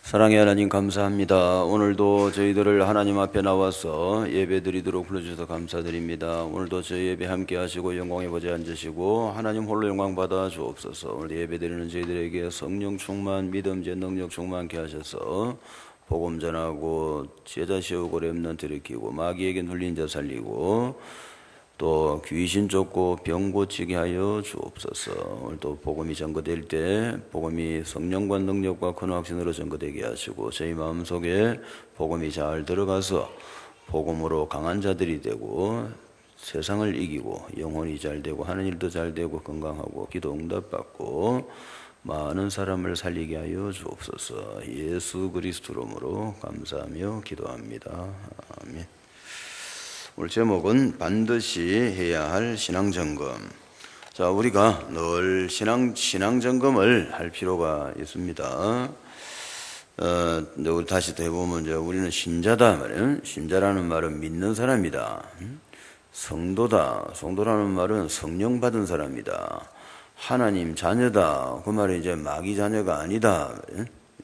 사랑의 하나님 감사합니다. 오늘도 저희들을 하나님 앞에 나와서 예배드리도록 불러주셔서 감사드립니다. 오늘도 저희 예배 함께 하시고 영광의 보좌에 앉으시고 하나님 홀로 영광 받아 주옵소서. 오늘 예배드리는 저희들에게 성령 충만, 믿음, 능력 충만케 하셔서 복음 전하고 제자 세우고 렘넌트 일으키고 마귀에게 눌린 자 살리고 또 귀신 쫓고 병 고치게 하여 주옵소서. 오늘도 복음이 전거될 때 복음이 성령과 능력과 큰 확신으로 전거되게 하시고 저희 마음속에 복음이 잘 들어가서 복음으로 강한 자들이 되고 세상을 이기고 영혼이 잘 되고 하는 일도 잘 되고 건강하고 기도 응답받고 많은 사람을 살리게 하여 주옵소서. 예수 그리스도 이름으로 감사하며 기도합니다. 아멘. 오늘 제목은 반드시 해야 할 신앙점검. 자, 우리가 늘 신앙점검을 할 필요가 있습니다. 우리 다시 또 해보면 우리는 신자다 말이에요. 신자라는 말은 믿는 사람이다. 성도다. 성도라는 말은 성령 받은 사람이다. 하나님 자녀다. 그 말은 이제 마귀 자녀가 아니다.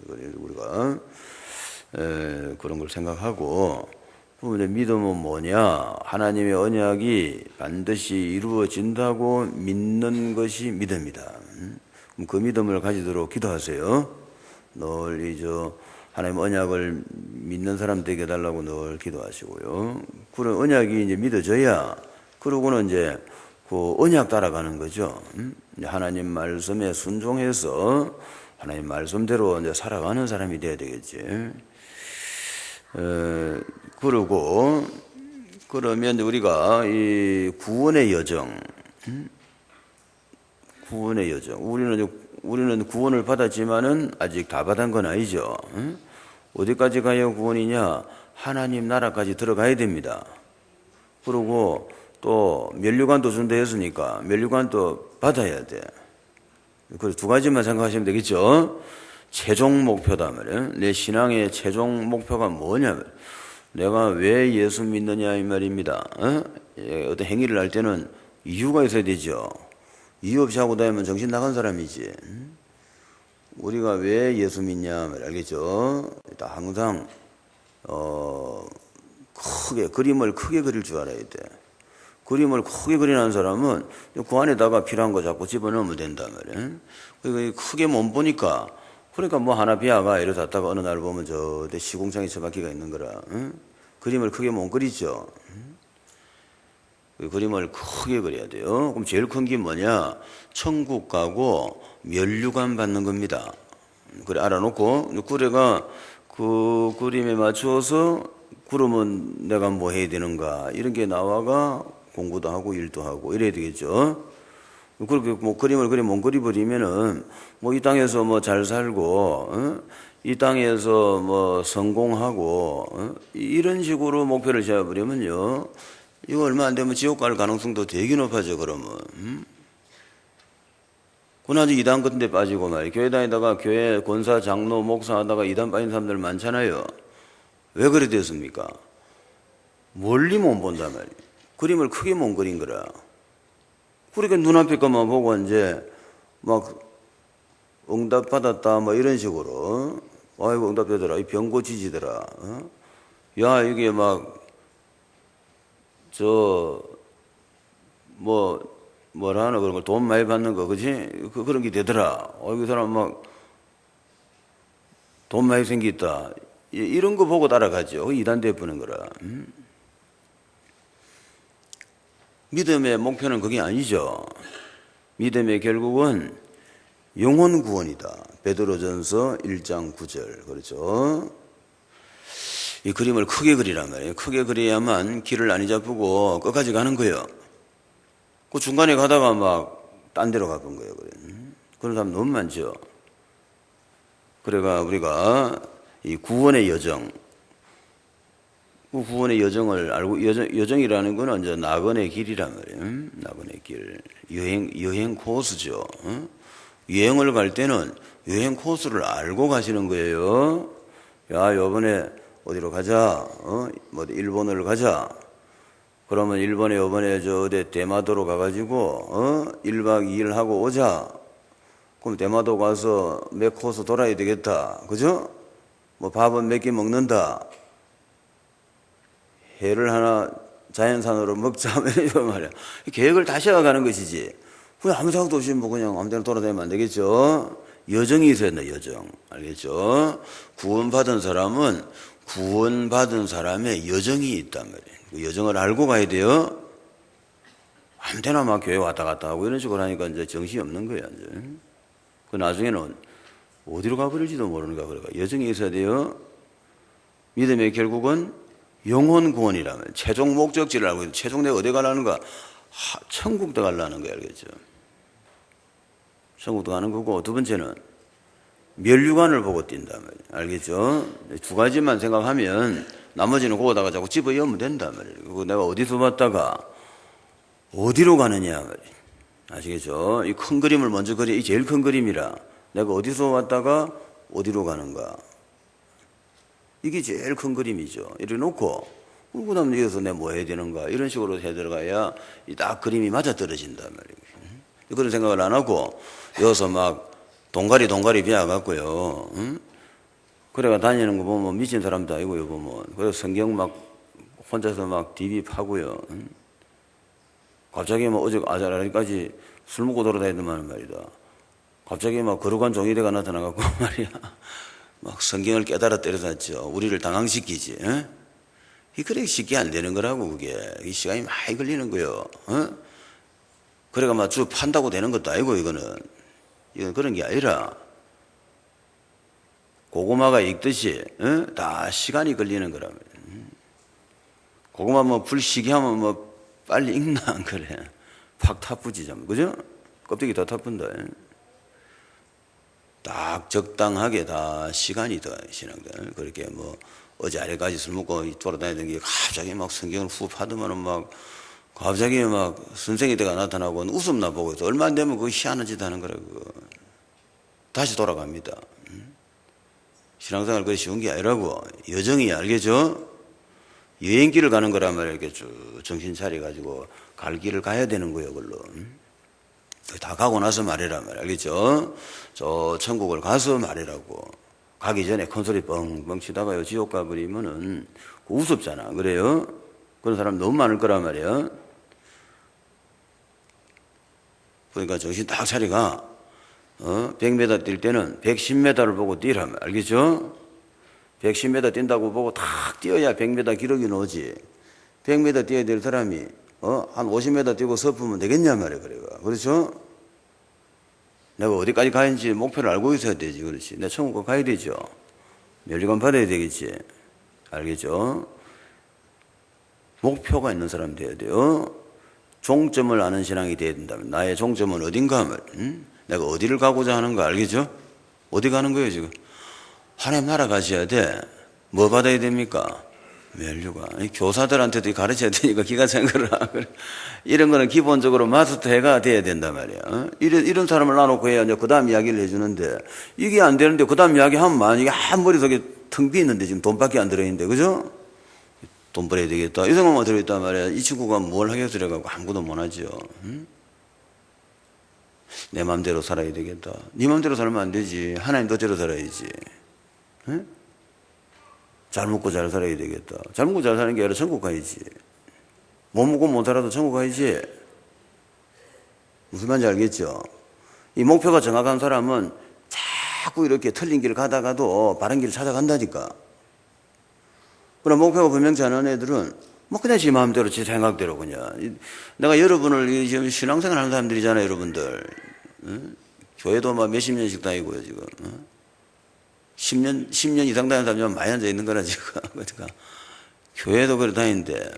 우리가 그런 걸 생각하고. 믿음은 뭐냐? 하나님의 언약이 반드시 이루어진다고 믿는 것이 믿음이다. 그 믿음을 가지도록 기도하세요. 늘 하나님 언약을 믿는 사람 되게 해달라고 늘 기도하시고요. 그런 언약이 이제 믿어져야 그러고는 이제 그 언약 따라가는 거죠. 하나님 말씀에 순종해서 하나님 말씀대로 이제 살아가는 사람이 돼야 되겠지. 그러면 우리가 이 구원의 여정, 우리는 구원을 받았지만은 아직 다 받은 건 아니죠. 어디까지 가야 구원이냐? 하나님 나라까지 들어가야 됩니다. 그리고 또 면류관도 준다 했으니까 면류관도 받아야 돼. 그래서 두 가지만 생각하시면 되겠죠. 최종 목표다 말이에요. 내 신앙의 최종 목표가 뭐냐? 내가 왜 예수 믿느냐 이 말입니다. 어떤 행위를 할 때는 이유가 있어야 되죠. 이유 없이 하고 다니면 정신 나간 사람이지. 우리가 왜 예수 믿냐 말 알겠죠? 항상 그림을 크게 그릴 줄 알아야 돼. 그림을 크게 그리는 사람은 그 안에다가 필요한 거 자꾸 집어넣으면 된다 말이에요. 크게 못 보니까 그러니까 뭐 하나 비아가 이래 놨다가 어느 날 보면 저 시궁창에 처박히가 있는 거라. 그림을 크게 못 그리죠. 그 그림을 크게 그려야 돼요. 그럼 제일 큰 게 뭐냐? 천국 가고 면류관 받는 겁니다. 그래 알아놓고 그래가 그 그림에 맞추어서 그러면 내가 뭐 해야 되는가 이런 게 나와가 공부도 하고 일도 하고 이래야 되겠죠. 그렇게 뭐 그림을 그리 못 그려버리면은 뭐 이 땅에서 뭐 잘 살고 이 땅에서 뭐 성공하고 이런 식으로 목표를 잡아버리면요 이거 얼마 안 되면 지옥 갈 가능성도 되게 높아져. 그러면 그나저 이단 같은 데 빠지고 말이야. 교회 다니다가 교회 권사 장로 목사 하다가 이단 빠진 사람들 많잖아요. 왜 그래 됐습니까? 멀리 못 본단 말이야. 그림을 크게 못 그린 거라. 그러니까 눈앞에 것만 보고 이제 막 응답 받았다 뭐 이런 식으로 아이고 응답되더라 이 병 고치지더라 야 이게 막 뭐라 하나 그런 걸 돈 많이 받는 거 그지 그런 게 되더라. 이 사람 막 돈 많이 생겼다 이런 거 보고 따라가죠. 이단대 부는 거라. 믿음의 목표는 그게 아니죠. 믿음의 결국은 영혼 구원이다. 베드로전서 1장 9절 그렇죠. 이 그림을 크게 그리란 말이에요. 크게 그려야만 길을 안 잡고 끝까지 가는 거예요. 그 중간에 가다가 막 딴 데로 가본 거예요. 그런 사람 너무 많죠. 그래가 우리가 이 구원의 여정, 그 구원의 여정을 알고 여정이라는 거는 이제 낙원의 길이란 말이에요. 낙원의 길, 여행 코스죠. 여행을 갈 때는 여행 코스를 알고 가시는 거예요. 야, 요번에 어디로 가자. 뭐 일본을 가자. 그러면 일본에 요번에 어디 대마도로 가가지고 1박 2일 하고 오자. 그럼 대마도 가서 몇 코스 돌아야 되겠다. 그죠? 뭐 밥은 몇 개 먹는다. 회를 하나 자연산으로 먹자. 이런 말이야. 계획을 다시 해가는 것이지. 그냥 아무 생각도 없이 뭐 그냥 아무 데나 돌아다니면 안 되겠죠. 여정이 있어야 된다, 여정. 알겠죠? 구원받은 사람은 구원받은 사람의 여정이 있단 말이에요. 그 여정을 알고 가야 돼요. 아무 데나 막 교회 왔다 갔다 하고 이런 식으로 하니까 이제 정신이 없는 거야, 이제. 그 나중에는 어디로 가버릴지도 모르는 거야. 그러니까 여정이 있어야 돼요. 믿음의 결국은 영혼 구원이라면 최종 목적지를 알고 있는 최종 내가 어디 가려는가? 천국도 가려는 거야, 알겠죠? 천국도 가는 거고, 두 번째는 멸류관을 보고 뛴단 말이에요. 알겠죠? 두 가지만 생각하면 나머지는 거기다가 자꾸 집어 넣으면 된단 말이에요. 그리고 내가 어디서 왔다가 어디로 가느냐 말이에요. 아시겠죠? 이 큰 그림을 먼저 그려. 이 제일 큰 그림이라. 내가 어디서 왔다가 어디로 가는가. 이게 제일 큰 그림이죠. 이렇게 놓고, 그 다음에 여기서 내가 뭐 해야 되는가. 이런 식으로 해 들어가야 딱 그림이 맞아 떨어진단 말이에요. 그런 생각을 안 하고, 여기서 막 동가리 비어갖고요. 응? 그래가 다니는 거 보면 미친 사람도 아니고요, 보면. 그래서 성경 막 혼자서 막 디비 파고요. 응? 갑자기 뭐 어제 아자라리까지 술 먹고 돌아다니더만 말이다. 갑자기 막 거룩한 종이대가 나타나갖고 말이야. 막 성경을 깨달아 때려놨죠. 우리를 당황시키지. 에? 이 그래 쉽게 안 되는 거라고 그게. 이 시간이 많이 걸리는 거요. 어? 그래가 막 쭉 판다고 되는 것도 아니고 이거는 그런 게 아니라 고구마가 익듯이 다 시간이 걸리는 거라면. 고구마 뭐 불 시게 하면 뭐 빨리 익나 안 그래. 팍 타쁘지 좀 그죠? 껍데기 다 타푼다. 딱 적당하게 다 시간이 더 신앙들 그렇게 뭐 어제 아래까지 술 먹고 돌아다니던 게 갑자기 막 성경을 훅 하더만은 막 갑자기 막 선생이 때가 나타나고 웃음나 보고 있어. 얼마 안 되면 그거 희한한 짓 하는 거라 그거. 다시 돌아갑니다. 신앙생활 그게 쉬운 게 아니라고. 여정이 알겠죠? 여행길을 가는 거란 말이야. 이렇게 쭉 정신 차려가지고 갈 길을 가야 되는 거예요, 그걸로. 다 가고 나서 말해라 말이야. 알겠죠? 저 천국을 가서 말해라고. 가기 전에 큰 소리 뻥뻥 치다가요, 지옥 가버리면은 우습잖아. 그래요? 그런 사람 너무 많을 거란 말이야. 그러니까 정신 딱 차리가, 100m 뛸 때는 110m를 보고 뛰라면, 알겠죠? 110m 뛴다고 보고 탁 뛰어야 100m 기록이 나오지. 100m 뛰어야 될 사람이, 한 50m 뛰고 섭으면 되겠냐 말이야, 그래가. 그렇죠? 내가 어디까지 가야지 목표를 알고 있어야 되지, 그렇지. 내가 천국 가야 되죠. 멸류관 받아야 되겠지. 알겠죠? 목표가 있는 사람 돼야 돼요. 종점을 아는 신앙이 돼야 된다면, 나의 종점은 어딘가 하면, 내가 어디를 가고자 하는가, 알겠죠? 어디 가는 거예요, 지금? 하나님 나라 가셔야 돼. 뭐 받아야 됩니까? 멸류관. 교사들한테도 가르쳐야 되니까 기가 찬 거라. 이런 거는 기본적으로 마스터해가 돼야 된단 말이야. 이런 사람을 놔놓고 해야 이제 그 다음 이야기를 해주는데, 이게 안 되는데 그 다음 이야기 하면 만약에 한 머릿속에 텅 비있는데 지금 돈밖에 안 들어있는데, 그죠? 돈 벌어야 되겠다. 이 생각만 들어있단 말이야. 이 친구가 뭘 하겠어? 이래가지고 아무것도 못 하죠. 내 맘대로 살아야 되겠다. 네 맘대로 살면 안 되지. 하나님 뜻대로 살아야지. 잘 먹고 잘 살아야 되겠다. 잘 먹고 잘 사는 게 아니라 천국 가야지. 못 먹고 못 살아도 천국 가야지. 무슨 말인지 알겠죠? 이 목표가 정확한 사람은 자꾸 이렇게 틀린 길을 가다가도 바른 길을 찾아간다니까. 그럼 목표가 분명치 않은 애들은 뭐 그냥 지 마음대로 지 생각대로 그냥. 내가 여러분을 지금 신앙생활 하는 사람들이잖아요, 여러분들. 교회도 막 몇십 년씩 다니고요, 지금. 10년 이상 다니는 사람이 많이 앉아 있는 거라, 지금. 그러니까. 교회도 그래 다니는데,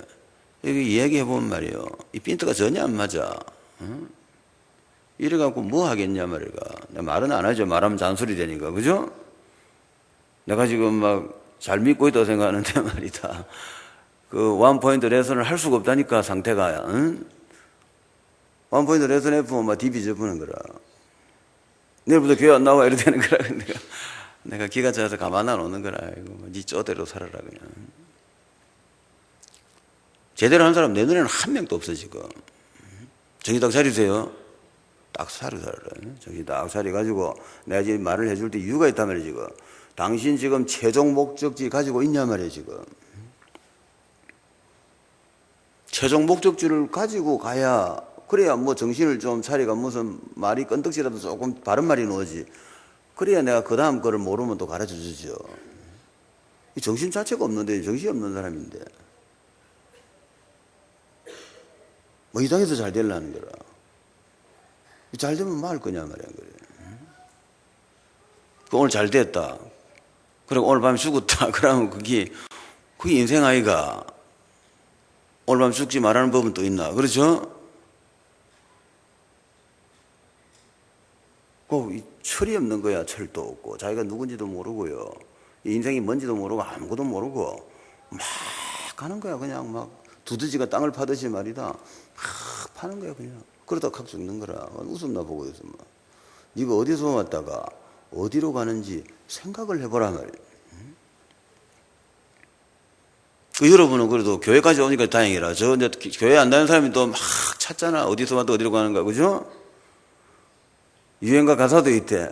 여기 이야기해보면 말이에요. 이 핀트가 전혀 안 맞아. 이래갖고 뭐 하겠냐, 말이가. 내가 말은 안 하죠. 말하면 잔소리 되니까. 그죠? 내가 지금 막 잘 믿고 있다고 생각하는데 말이다. 그 원포인트 레슨을 할 수가 없다니까, 상태가. 응? 원포인트 레슨 F면 막 DB 접는 거라. 내일부터 교회 안 나와, 이래 되는 거라. 내가 기가 차서 가만 안 오는 거라. 이거 네 쪼대로 살아라, 그냥. 제대로 한 사람 내 눈에는 한 명도 없어, 지금. 정신 딱 차리세요. 딱 살아라. 정신 딱 차려가지고 내가 지금 말을 해줄 때 이유가 있단 말이야, 지금. 당신 지금 최종 목적지 가지고 있냐 말이에요, 지금. 최종 목적지를 가지고 가야, 그래야 뭐 정신을 좀 차리가 무슨 말이 끈덕지라도 조금 바른 말이 나오지. 그래야 내가 그 다음 거를 모르면 또 가르쳐 주죠. 이 정신 자체가 없는데, 정신이 없는 사람인데. 뭐 이 땅에서 잘 되려는 거라. 잘 되면 뭐 할 거냐 말이야, 그래. 오늘 잘 됐다. 그리고 오늘 밤에 죽었다. 그러면 그게 인생 아이가. 오늘 밤 죽지 말라는 법은 또 있나? 그렇죠? 철이 없는 거야. 철도 없고 자기가 누군지도 모르고요. 인생이 뭔지도 모르고 아무것도 모르고 막 가는 거야. 그냥 막 두더지가 땅을 파듯이 말이다. 막 파는 거야 그냥. 그러다 칵 죽는 거라. 웃음나 보고 있어. 네가 어디서 왔다가 어디로 가는지 생각을 해보라 말이야. 여러분은 그래도 교회까지 오니까 다행이라. 저 이제 교회 안 다니는 사람이 또 막 찾잖아. 어디서 와도 어디로 가는가, 그죠? 유행가 가사도 있대.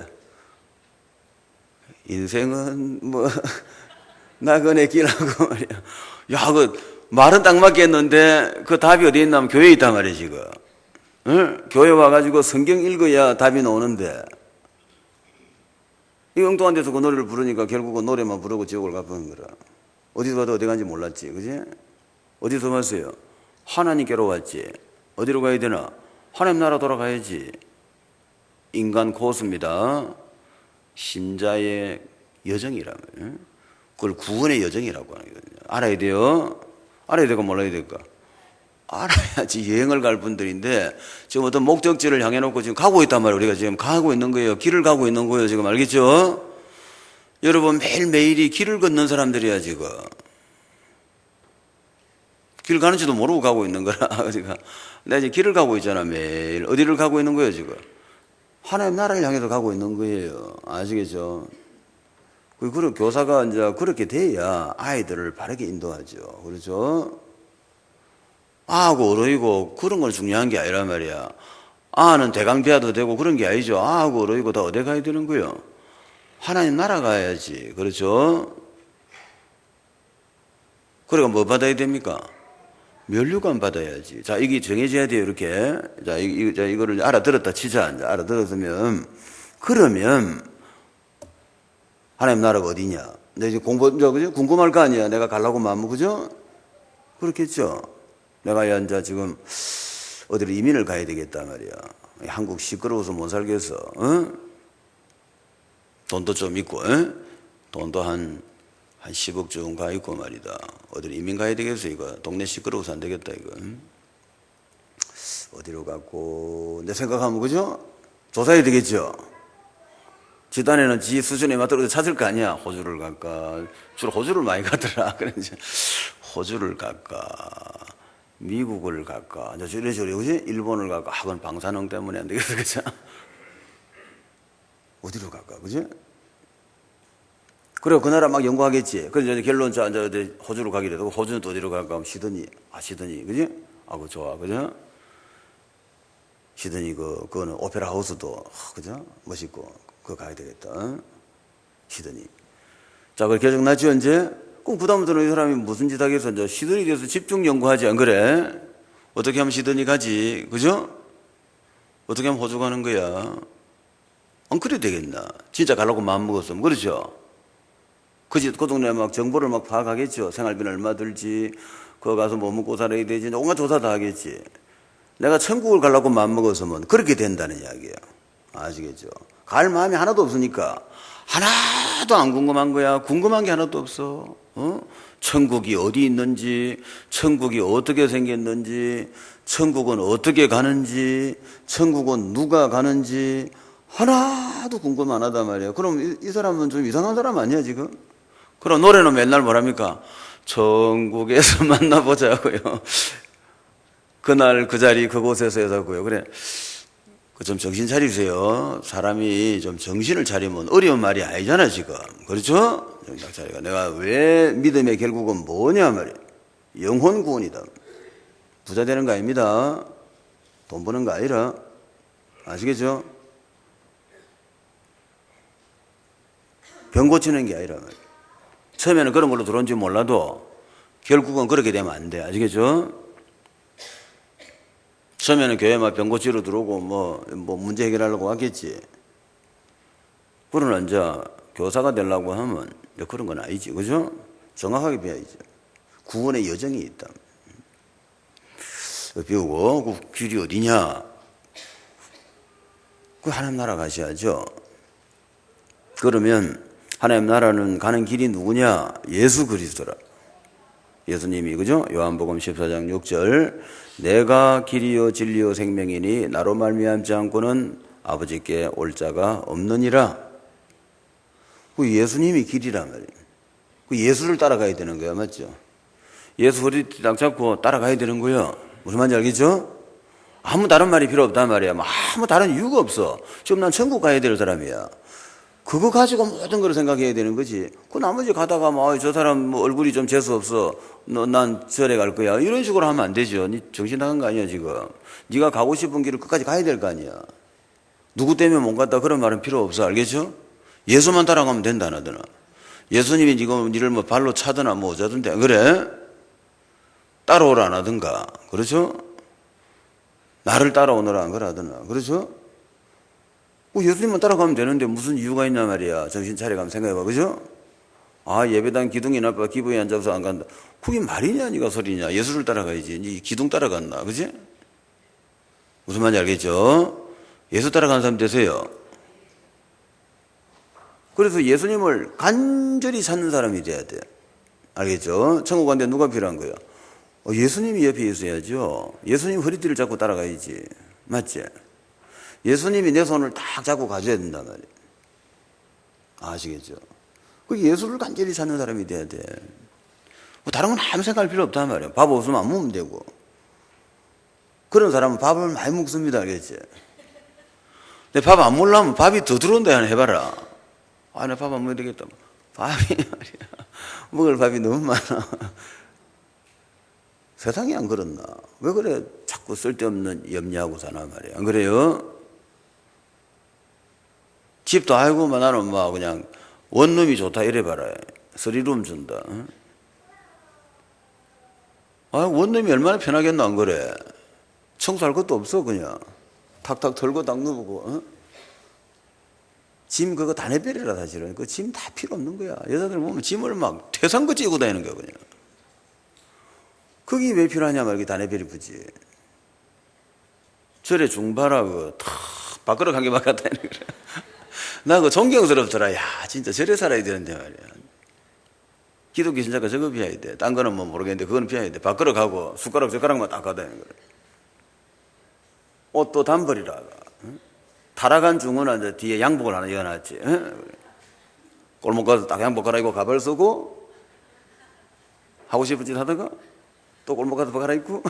인생은 뭐 나그네 길하고 말이야. 야, 그 말은 딱 맞겠는데 그 답이 어디 있냐면 교회에 있단 말이야 지금. 응? 교회 와가지고 성경 읽어야 답이 나오는데 이 엉뚱한 데서 그 노래를 부르니까 결국은 노래만 부르고 지옥을 가버린 거라. 어디서 와도 어디 간지 몰랐지, 그지? 어디서 왔어요? 하나님께로 왔지. 어디로 가야 되나? 하나님 나라 돌아가야지. 인간 코스입니다. 심자의 여정이라면 그걸 구원의 여정이라고 하는 거거든요. 알아야 돼요. 알아야 될까 몰라야 될까? 알아야지 여행을 갈 분들인데 지금 어떤 목적지를 향해 놓고 지금 가고 있단 말이에요. 우리가 지금 가고 있는 거예요. 길을 가고 있는 거예요. 지금 알겠죠? 여러분 매일매일이 길을 걷는 사람들이야 지금. 길 가는지도 모르고 가고 있는 거라. 그러니까 내가 이제 길을 가고 있잖아 매일. 어디를 가고 있는 거예요 지금? 하나님 나라를 향해서 가고 있는 거예요. 아시겠죠? 그리고 교사가 이제 그렇게 돼야 아이들을 바르게 인도하죠. 그렇죠? 아하고 어로이고 그런 건 중요한 게 아니란 말이야. 아는 대강대화도 되고 그런 게 아니죠. 아하고 어로이고 다 어디 가야 되는 거예요? 하나님 나라 가야지. 그렇죠? 그러니까 뭐 받아야 됩니까? 면류관 받아야지. 자, 이게 정해져야 돼요, 이렇게. 자, 이거를 알아들었다 치자. 이제 알아들었으면, 그러면, 하나님 나라가 어디냐? 내가 이제 그죠? 궁금할 거 아니야. 내가 가려고 마음, 그죠? 그렇겠죠? 내가 이제 지금, 어디로 이민을 가야 되겠다 말이야. 한국 시끄러워서 못 살겠어. 어? 돈도 좀 있고, 어? 돈도 한 10억 좀 가 있고 말이다. 어디로 이민 가야 되겠어, 이거. 동네 시끄러워서 안 되겠다, 이거. 어디로 갔고, 내 생각하면, 그죠? 조사해야 되겠죠? 지단에는 지 수준에 맞도록 찾을 거 아니야. 호주를 갈까? 주로 호주를 많이 가더라. 그래, 이제, 호주를 갈까? 미국을 갈까? 이제 이래저래, 그지? 일본을 갈까? 그건 방사능 때문에 안 되겠어, 그죠? 어디로 갈까, 그지? 그래, 그 나라 막 연구하겠지. 그래서 이제 결론, 자, 이제 호주로 가기로 되고, 호주는 또 어디로 갈까 하면 시드니. 시드니. 그지? 그거 좋아. 그죠? 시드니, 그거는 오페라 하우스도, 그죠? 멋있고, 그거 가야 되겠다. 어? 시드니. 자, 그 결정 났죠, 이제? 그럼 그다음부터는 이 사람이 무슨 짓 하겠어? 이제 시드니에 대해서 집중 연구하지, 안 그래? 어떻게 하면 시드니 가지? 그죠? 어떻게 하면 호주 가는 거야? 안 그래도 되겠나? 진짜 가려고 마음먹었으면. 그렇죠? 그 동네 막 정보를 막 파악하겠죠. 생활비는 얼마 들지, 거기 가서 뭐 먹고 살아야 되지, 온갖 조사 다 하겠지. 내가 천국을 가려고 마음먹었으면 그렇게 된다는 이야기야. 아시겠죠? 갈 마음이 하나도 없으니까 하나도 안 궁금한 거야. 궁금한 게 하나도 없어. 어? 천국이 어디 있는지, 천국이 어떻게 생겼는지, 천국은 어떻게 가는지, 천국은 누가 가는지 하나도 궁금 안 하단 말이에요. 그럼 이 사람은 좀 이상한 사람 아니야 지금? 그럼 노래는 맨날 뭐랍니까? 천국에서 만나보자고요. 그날 그 자리 그곳에서 해서고요. 그래, 좀 정신 차리세요. 사람이 좀 정신을 차리면 어려운 말이 아니잖아 지금. 그렇죠? 정신 차리가. 내가 왜 믿음의 결국은 뭐냐 말이야. 영혼 구원이다. 부자 되는 거 아닙니다. 돈 버는 거 아니라. 아시겠죠? 병 고치는 게 아니라 말이에요. 처음에는 그런 걸로 들어온지 몰라도 결국은 그렇게 되면 안 돼. 아시겠죠? 처음에는 교회 막 병 고치러 들어오고 뭐 문제 해결하려고 하겠지. 그러나 이제 교사가 되려고 하면 이제 그런 건 아니지. 그죠? 정확하게 배워야지. 구원의 여정이 있다. 배우고 그 길이 어디냐? 그 하나님 나라 가셔야죠. 그러면 하나님 나라는 가는 길이 누구냐? 예수 그리스도라. 예수님이 그죠? 요한복음 14장 6절 내가 길이요 진리요 생명이니 나로 말미암지 않고는 아버지께 올 자가 없느니라. 그 예수님이 길이란 말이에요. 그 예수를 따라가야 되는 거야. 맞죠? 예수 허리띠 딱 잡고 따라가야 되는 거예요. 무슨 말인지 알겠죠? 아무 다른 말이 필요 없단 말이야. 아무 다른 이유가 없어. 지금 난 천국 가야 될 사람이야. 그거 가지고 모든 걸 생각해야 되는 거지. 그 나머지 가다가 저 사람 뭐 얼굴이 좀 재수 없어. 난 절에 갈 거야. 이런 식으로 하면 안 되죠. 니 정신 나간 거 아니야 지금. 네가 가고 싶은 길을 끝까지 가야 될 거 아니야. 누구 때문에 못 갔다 그런 말은 필요 없어. 알겠죠? 예수만 따라가면 된다 나더나. 예수님이 지금 니를 뭐 발로 차더나 뭐 어쩌던데 안 그래? 따라오라 안 하든가. 그렇죠? 나를 따라오너라 안 그러더나. 그렇죠? 예수님만 따라가면 되는데 무슨 이유가 있나 말이야. 정신 차려가면 생각해봐. 그죠? 아, 예배당 기둥이 나빠 기부에 앉아서 안 간다. 그게 말이냐 니가 소리냐. 예수를 따라가야지. 니 기둥 따라갔나. 그지? 무슨 말인지 알겠죠? 예수 따라가는 사람 되세요. 그래서 예수님을 간절히 찾는 사람이 돼야 돼. 알겠죠? 천국 가는데 누가 필요한 거야? 예수님이 옆에 있어야죠. 예수님 허리띠를 잡고 따라가야지. 맞지? 예수님이 내 손을 딱 잡고 가줘야 된단 말이에요. 아시겠죠? 그 예수를 간절히 찾는 사람이 돼야 돼. 뭐 다른 건 아무 생각할 필요 없단 말이에요. 밥 없으면 안 먹으면 되고. 그런 사람은 밥을 많이 먹습니다. 알겠지? 근데 밥 안 먹으려면 밥이 더 들어온다 하나 해봐라. 아, 나 밥 안 먹어야 되겠다. 밥이 말이야. 먹을 밥이 너무 많아. 세상이 안 그렇나? 왜 그래? 자꾸 쓸데없는 염려하고 사나 말이야. 안 그래요? 집도 아이고 나는 그냥 원룸이 좋다 이래봐라. 쓰리룸 준다. 원룸이 얼마나 편하겠나 안 그래? 청소할 것도 없어 그냥. 탁탁 털고 딱 누우고. 짐 그거 다 내버리라 사실은. 그 짐 다 필요 없는 거야. 여자들 보면 짐을 막 퇴상거 찌고 다니는 거야 그냥. 그게 왜 필요하냐 말이야. 다 내버리 부지. 절에 중바라 탁 밖으로 간 게 막 갖다 있는 거야. 나 그거 존경스럽더라. 야 진짜 절에 살아야 되는데 말이야. 기독교 신자가 저거 피해야 돼. 딴 거는 뭐 모르겠는데 그거는 피해야 돼. 밖으로 가고 숟가락 젓가락만 딱 가다 있는 거야. 옷도 단벌이라. 타락한 중은 이제 뒤에 양복을 하나 이어놨지. 골목 가서 딱 양복 갈아입고 가발 쓰고 하고 싶은 짓 하다가 또 골목 가서 갈아입고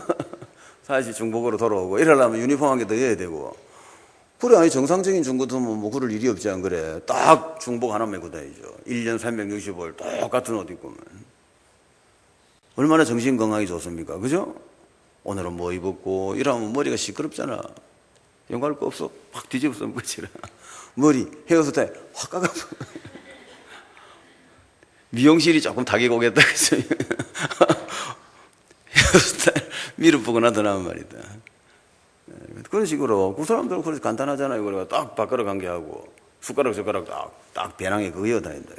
다시 중복으로 돌아오고 이러려면 유니폼 한 개 더 해야 되고. 그래, 아니 정상적인 중고등은 뭐 그럴 일이 없지 안 그래. 딱 중복 하나 메고 다니죠. 1년 365일 똑같은 옷 입고. 얼마나 정신 건강이 좋습니까? 그죠? 오늘은 뭐 입었고 이러면 머리가 시끄럽잖아. 연구할 거 없어. 확 뒤집어 쓰면 끝이라. 머리, 헤어스타일 확 깎아. 미용실이 조금 닭이 고겠다 했어요. 헤어스타일 밀어보고 나더라는 말이다. 그런 식으로 그 사람들은 그렇게 간단하잖아요. 그래가 딱 밖으로 관계하고 숟가락 젓가락 딱 배낭에 그거 이어 다닌다.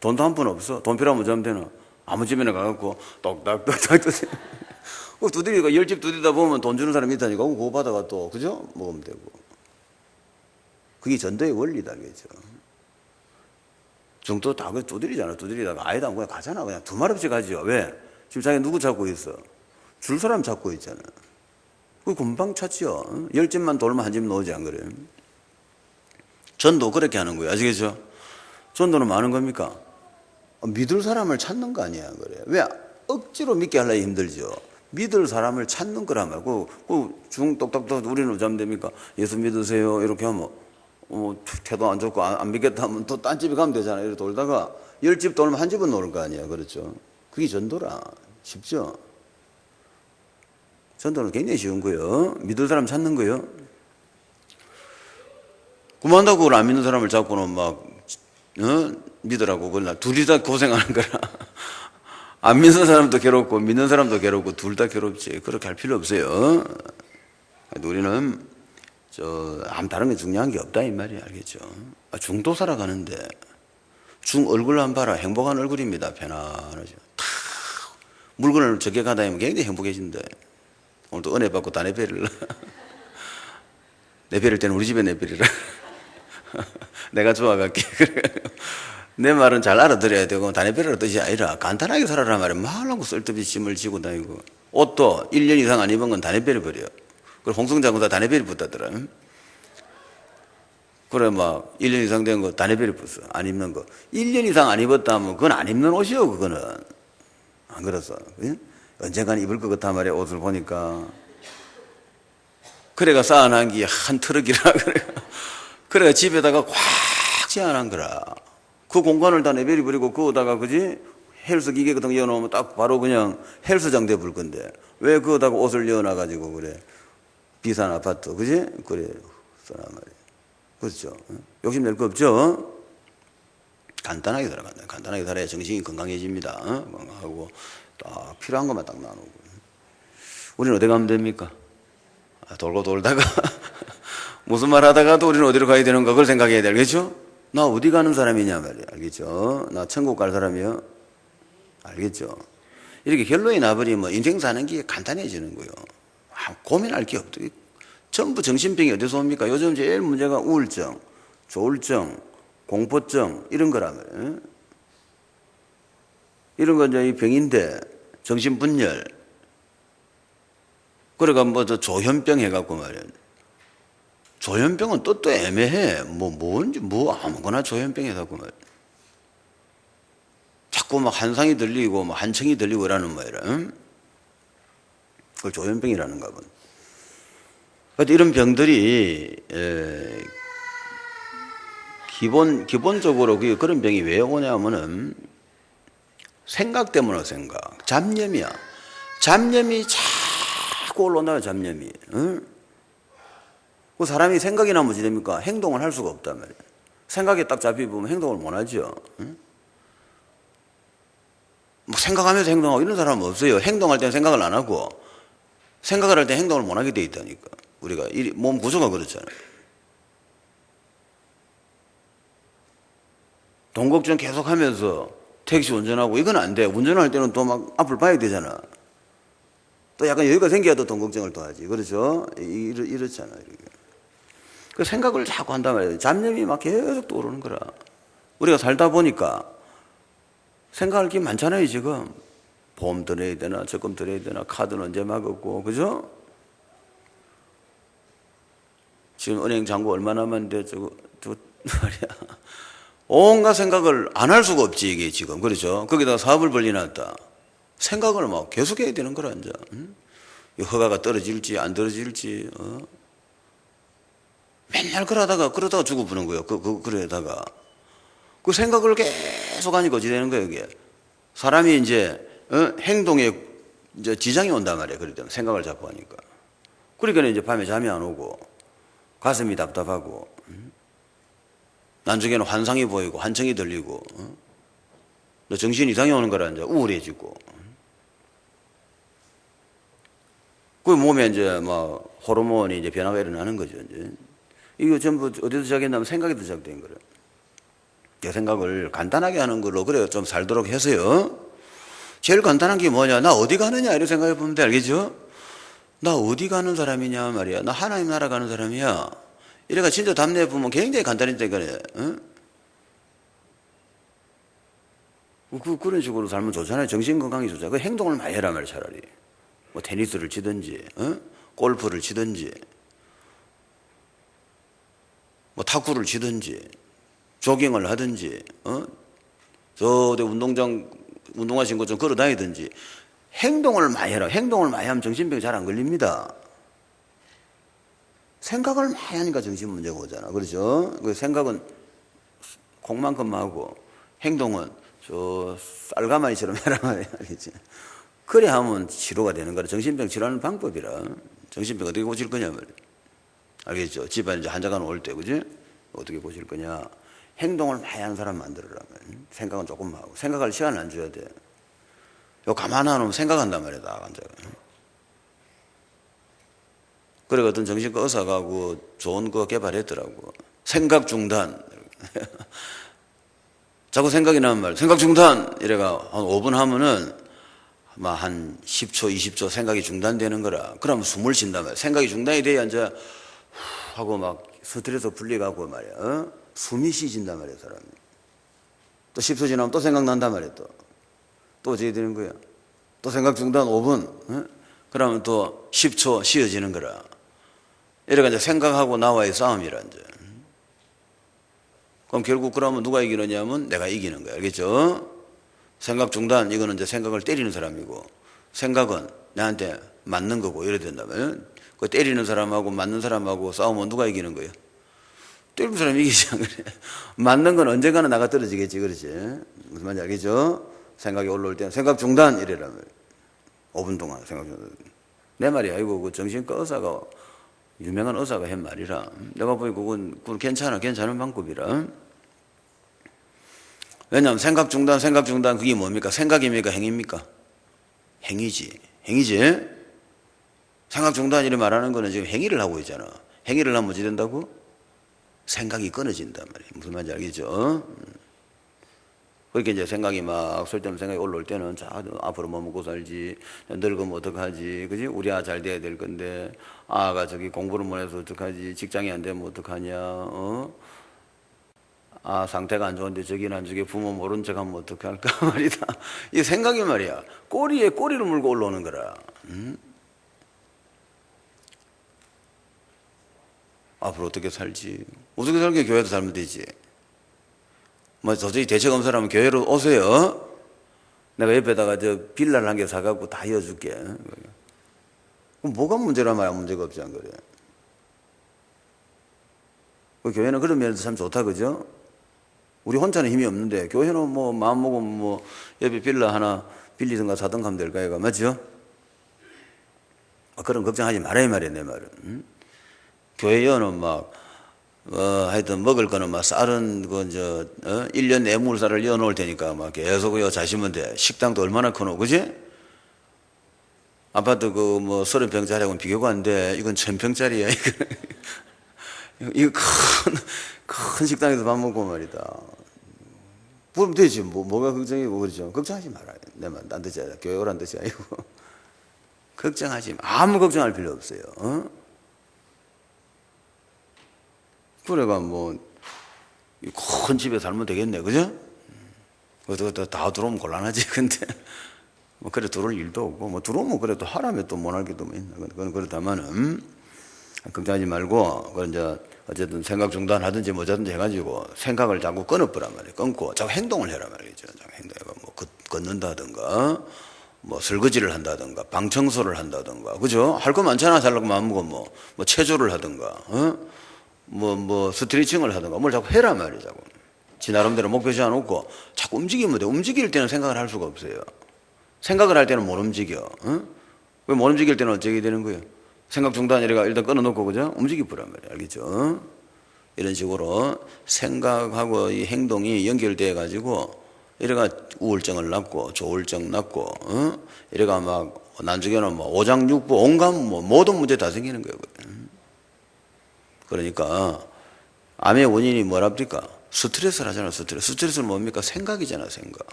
돈도 한 푼 없어. 돈 필요하면 어쩌면 되나. 아무 집에나 가갖고 똑딱똑딱 두드리가 10집 두드리다 보면 돈 주는 사람이 있다니까. 그거 받아가 또 그죠? 먹으면 되고. 그게 전도의 원리다. 그죠? 중도 다 그 두드리잖아. 두드리다가 아니다 그냥 가잖아. 그냥 두 말 없이 가죠. 왜? 지금 자기 누구 찾고 있어? 줄 사람 찾고 있잖아. 그 금방 찾지요. 10집만 돌면 한 집 나오지 안 그래요? 전도 그렇게 하는 거예요. 아시겠죠? 전도는 많은 겁니까? 믿을 사람을 찾는 거 아니야. 그래. 왜? 억지로 믿게 하려 힘들죠. 믿을 사람을 찾는 거란 말이야. 중 똑똑똑 우리는 어쩌면 됩니까? 예수 믿으세요. 이렇게 하면 태도 안 좋고 안 믿겠다 하면 또 딴 집에 가면 되잖아요. 이렇게 돌다가 10집 돌면 한 집은 놓을 거 아니야. 그렇죠? 그게 전도라. 쉽죠? 전도는 굉장히 쉬운 거예요. 믿을 사람 찾는 거예요. 그만다고 안 믿는 사람을 잡고는 막 믿으라고 그러나 둘이 다 고생하는 거라. 안 믿는 사람도 괴롭고 믿는 사람도 괴롭고 둘 다 괴롭지. 그렇게 할 필요 없어요. 우리는 다른 게 중요한 게 없다 이 말이야. 알겠죠? 중도 살아가는데 중 얼굴 한 봐라. 행복한 얼굴입니다. 편안하죠. 물건을 적게 가다 보면 굉장히 행복해진다. 오늘도 은혜 받고 다 내버리라. 내버릴 때는 우리 집에 내버리라. 내가 좋아갈게. 내 말은 잘 알아들어야 되고 다 내버리라 뜻이 아니라 간단하게 살아라 말이야. 말하고 쓸데없이 짐을 지고 다니고 옷도 1년 이상 안 입은 건 다 내버려버려. 그리고 홍성장보다 다 내버려 붙다더라. 그래 막 1년 이상 된 거 다 내버려 붙어. 안 입는 거 1년 이상 안 입었다 하면 그건 안 입는 옷이요. 그거는 안 그렇소. 언젠간 입을 것 같단 말이야. 옷을 보니까. 그래가 쌓아놓은 게 한 트럭이라 그래. 그래가 집에다가 꽉 채워놓은 거라. 그 공간을 다 내버려버리고 그거다가 그지 헬스 기계 같은 거 넣어놓으면 딱 바로 그냥 헬스장 돼볼 건데 왜 그거다가 옷을 넣어놔가지고 그래. 비싼 아파트 그지 그래 써란 말이야. 그렇죠. 욕심낼 거 없죠. 간단하게 살아간다. 간단하게 살아야 정신이 건강해집니다. 건강하고 딱 필요한 것만 딱 나누고. 우리는 어디 가면 됩니까? 돌고 돌다가 무슨 말 하다가도 우리는 어디로 가야 되는가 그걸 생각해야 돼. 알겠죠? 나 어디 가는 사람이냐 말이야. 알겠죠? 나 천국 갈 사람이요. 알겠죠? 이렇게 결론이 나버리면 인생 사는 게 간단해지는 거예요. 고민할 게 없다. 전부 정신병이 어디서 옵니까? 요즘 제일 문제가 우울증, 조울증, 공포증 이런 거라면 이런 건 이제 병인데 정신분열 그래가 뭐 저 조현병 해갖고 말이야. 조현병은 뜻도 애매해. 뭔지 아무거나 조현병 해갖고 말이야. 자꾸 막 한상이 들리고 뭐 한청이 들리고 이러는 말이야. 그걸 조현병이라는가 봐. 이런 병들이 기본적으로 그런 병이 왜 오냐면은 생각 때문에 생각. 잡념이야. 잡념이 자꾸 올라온다. 잡념이. 그 사람이 생각이 나면 어찌 됩니까? 행동을 할 수가 없단 말이야. 생각에 딱 잡히면 행동을 못 하죠. 뭐 생각하면서 행동하고 이런 사람은 없어요. 행동할 때는 생각을 안 하고 생각을 할 때 행동을 못 하게 돼 있다니까. 우리가 몸 구조가 그렇잖아요. 돈 걱정 계속 하면서 택시 운전하고 이건 안 돼. 운전할 때는 또 막 앞을 봐야 되잖아. 또 약간 여유가 생겨야 또 돈 걱정을 또 하지. 그렇죠? 이렇잖아. 이렇게. 그 생각을 자꾸 한단 말이에요. 잡념이 막 계속 떠오르는 거라. 우리가 살다 보니까 생각할 게 많잖아요, 지금. 보험 들어야 되나, 적금 들어야 되나, 카드는 언제 막았고, 그죠? 지금 은행 잔고 얼마 남았는데, 말이야. 온갖 생각을 안 할 수가 없지, 이게 지금. 그렇죠? 거기다가 사업을 벌려놨다. 생각을 막 계속 해야 되는 거라, 이제. 허가가 떨어질지, 안 떨어질지, 맨날 그러다가 죽어 부는 거예요. 그러다가. 그 생각을 계속 하니까 어찌 되는 거예요, 이게. 사람이 이제, 행동에 이제 지장이 온단 말이에요. 그럴 때는 생각을 자꾸 하니까. 그러니까 이제 밤에 잠이 안 오고, 가슴이 답답하고, 나중에는 환상이 보이고, 한청이 들리고, 정신 이상이 오는 거라 이제 우울해지고. 그 몸에 이제 막 호르몬이 이제 변화가 일어나는 거죠, 이제. 이거 전부 어디서 시작했냐면 생각에서 시작된 거예요. 내 생각을 간단하게 하는 걸로 그래 좀 살도록 해서요. 제일 간단한 게 뭐냐? 나 어디 가느냐? 이런 생각해 보면 돼. 알겠죠? 나 어디 가는 사람이냐 말이야. 나 하나님 나라 가는 사람이야. 이래가 진짜 답례해 보면 굉장히 간단했다니까. 그런 식으로 살면 좋잖아요. 정신 건강이 좋잖아요. 그 행동을 많이 해라 말이야, 차라리. 뭐 테니스를 치든지, 골프를 치든지, 뭐 탁구를 치든지, 조깅을 하든지, 저 운동화 신고 좀 걸어 다니든지, 행동을 많이 해라. 행동을 많이 하면 정신병이 잘 안 걸립니다. 생각을 많이 하니까 정신 문제가 오잖아. 그렇죠? 그 생각은 콩만큼만 하고, 행동은 저 쌀가마니처럼 해라 말이야. 알겠지? 그래 하면 치료가 되는 거라. 정신병 치료하는 방법이라. 정신병 어떻게 고칠 거냐 말이야. 알겠죠? 집안에 이제 환자가 올 때, 그지? 어떻게 고칠 거냐. 행동을 많이 하는 사람 만들으라면 생각은 조금 하고 생각할 시간을 안 줘야 돼. 요 가만 안 놓으면 생각한단 말이야 다 앉아. 그래 어떤 정신과 의사가 그 좋은 거 개발했더라고. 생각 중단. 자꾸 생각이 나는 말. 생각 중단 이래가 한 5분 하면은 막 한 10초, 20초 생각이 중단되는 거라. 그러면 숨을 쉰단 말이야. 생각이 중단이 돼야 이제 하고 막 스트레스 풀리가고 말이야. 어? 숨이 쉬진단 말이야 사람이. 또 10초 지나면 또 생각난단 말이야 또. 또 어떻게 되는 거야? 또 생각 중단 5분. 어? 그러면 또 10초 쉬어지는 거라. 이래가 이제 생각하고 나와의 싸움이라 이제. 그럼 결국 그러면 누가 이기느냐면 내가 이기는 거야. 알겠죠? 생각 중단, 이거는 이제 생각을 때리는 사람이고, 생각은 나한테 맞는 거고, 이래 된다면, 그 때리는 사람하고 맞는 사람하고 싸우면 누가 이기는 거예요? 때리는 사람이 이기지 안 그래? 맞는 건 언젠가는 나가 떨어지겠지, 그렇지? 무슨 말인지 알겠죠? 생각이 올라올 때는 생각 중단, 이래라면. 5분 동안 생각 중단. 내 말이야. 이거 그 정신과 의사가, 유명한 의사가 한 말이라. 내가 보니 그건 괜찮은 방법이라. 왜냐하면 생각 중단 그게 뭡니까? 생각입니까? 행입니까? 행위지. 생각 중단 이렇게 말하는 거는 지금 행위를 하고 있잖아. 행위를 하면 어찌 된다고? 생각이 끊어진단 말이에요. 무슨 말인지 알겠죠? 그렇게 이제 생각이 막 쓸데없는 생각이 올라올 때는 자 앞으로 뭐 먹고 살지, 늙으면 어떡하지, 그지? 우리 아 잘 돼야 될 건데 아가 저기 공부를 못 해서 어떡하지, 직장이 안 되면 어떡하냐, 아 상태가 안 좋은데 저기는 안 저기 부모 모른 척하면 어떡할까 말이다. 이 생각이 말이야 꼬리에 꼬리를 물고 올라오는 거라. 앞으로 어떻게 살지, 어떻게 살게 교회도 살면 되지. 뭐 도저히 대책 없는 사람은 교회로 오세요. 내가 옆에다가 저 빌라를 한 개 사갖고 다 이어줄게. 그럼 뭐가 문제란 말이야. 문제가 없지 않 그래. 그 교회는 그런 면에서 참 좋다, 그죠? 우리 혼자는 힘이 없는데 교회는 뭐 마음 먹으면 뭐 옆에 빌라 하나 빌리든가 사든가 하면 될까 이거 맞죠? 그런 걱정하지 말아야 말이야 내 말은. 교회 여는 막 하여튼 먹을 거는 막 쌀은 1년 내물쌀을 이어 놓을 테니까 막 계속 이어 자시면 돼. 식당도 얼마나 크노, 그지? 아파트 그 뭐 30평짜리하고는 비교가 안 돼. 이건 1000평짜리야. 이거 큰 식당에서 밥 먹고 말이다. 그럼 되지. 뭐가 걱정이고 그러죠. 걱정하지 말아요. 내 말 안 듣지 않아. 교회 오란 뜻이 아니고. 걱정하지 마. 아무 걱정할 필요 없어요. 그래가 뭐 큰 집에 살면 되겠네, 그죠? 그것도 다 들어오면 곤란하지. 근데 뭐 그래 들어올 일도 없고 뭐 들어오면 그래도 하라면 또 못 할 게도 뭐 있나. 그건 그렇다면은 걱정하지 말고 그 이제 어쨌든 생각 중단하든지 뭐자든지 해가지고 생각을 자꾸 끊어버란 말이에요. 끊고 자꾸 행동을 해라 말이죠. 자꾸 행동해가 뭐 걷는다든가 뭐 설거지를 한다든가 방 청소를 한다든가, 그죠? 할 거 많잖아. 살려고 마음먹으면 뭐 체조를 하든가 뭐 스트레칭을 하든가 뭘 자꾸 해라 말이에요. 자꾸 지 나름대로 목표 정해놓고 자꾸 움직이면 돼. 움직일 때는 생각을 할 수가 없어요. 생각을 할 때는 못 움직여. 왜 못 움직일 때는 어떻게 되는 거예요? 생각 중단 이래가 일단 끊어놓고, 그죠? 움직이버란 말이에요. 알겠죠? 이런 식으로 생각하고 이 행동이 연결돼 가지고 이래가 우울증을 낳고 조울증 낳고 이래가 막 나중에는 뭐 오장육부 온갖 모든 문제 다 생기는 거예요. 그러니까 암의 원인이 뭐랍니까? 스트레스를 하잖아. 스트레스는 뭡니까? 생각이잖아.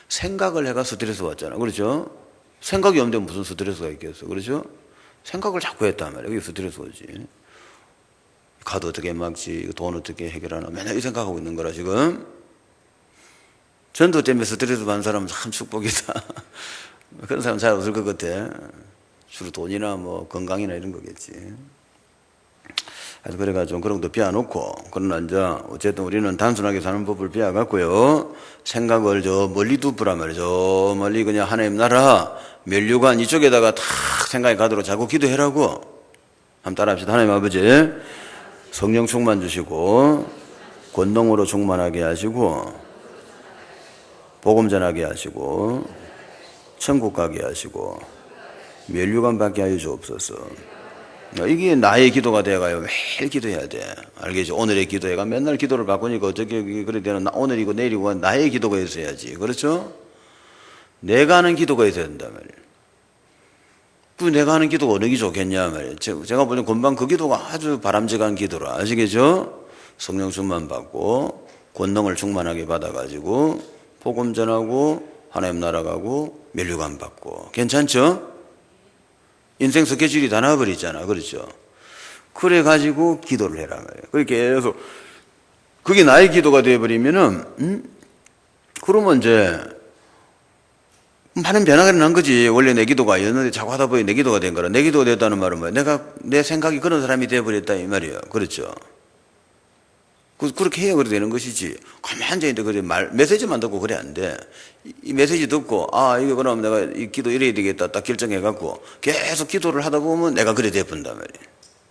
생각을 해가 스트레스 왔잖아. 그렇죠? 생각이 없는데 무슨 스트레스가 있겠어. 그렇죠? 생각을 자꾸 했단 말이야. 그게 스트레스 오지. 카드 어떻게 막지, 돈 어떻게 해결하나, 맨날 이 생각하고 있는 거라 지금. 전도 때문에 스트레스 받는 사람은 참 축복이다. 그런 사람 잘 없을 것 같아. 주로 돈이나 뭐 건강이나 이런 거겠지. 그래서 그래가지고 그런 것도 비워놓고, 그러나 이제 어쨌든 우리는 단순하게 사는 법을 비워갖고요. 생각을 저 멀리 두부란 말이죠. 저 멀리 그냥 하나님 나라, 면류관 이쪽에다가 탁 생각이 가도록 자꾸 기도해라고. 한번 따라합시다. 하나님 아버지, 성령 충만 주시고, 권능으로 충만하게 하시고, 복음 전하게 하시고, 천국 가게 하시고, 면류관 받게 하여 주옵소서. 이게 나의 기도가 돼가요. 매일 기도해야 돼. 알겠죠? 오늘의 기도해가 맨날 기도를 바꾸니까 어떻게 그래 되나? 오늘이고 내일이고 나의 기도가 있어야지. 그렇죠? 내가 하는 기도가 있어야 된단 말이에요. 그 내가 하는 기도가 어느 게 좋겠냐 말이에요. 제가 보니 금방 그 기도가 아주 바람직한 기도라. 아시겠죠? 성령 충만 받고 권능을 충만하게 받아가지고 복음 전하고 하나님 나라 가고 면류관 받고 괜찮죠? 인생 스케줄이 다 나와버리잖아. 그렇죠? 그래가지고 기도를 해라 말이에요. 그렇게 계속 그게 나의 기도가 되어버리면은 그러면 이제 많은 변화가 일어난 거지. 원래 내 기도가 아니었는데 자꾸 하다 보니 내 기도가 된 거라. 내 기도가 됐다는 말은 뭐야? 내 생각이 그런 사람이 되어버렸다 이 말이에요. 그렇죠? 그렇게 해야 그래 되는 것이지. 가만히 앉아있는데 그래 메시지만 듣고 그래 안 돼. 이 메시지 듣고 이거 그럼 내가 이 기도 이래야 되겠다 딱 결정해갖고 계속 기도를 하다 보면 내가 그래 돼본단 말이에요.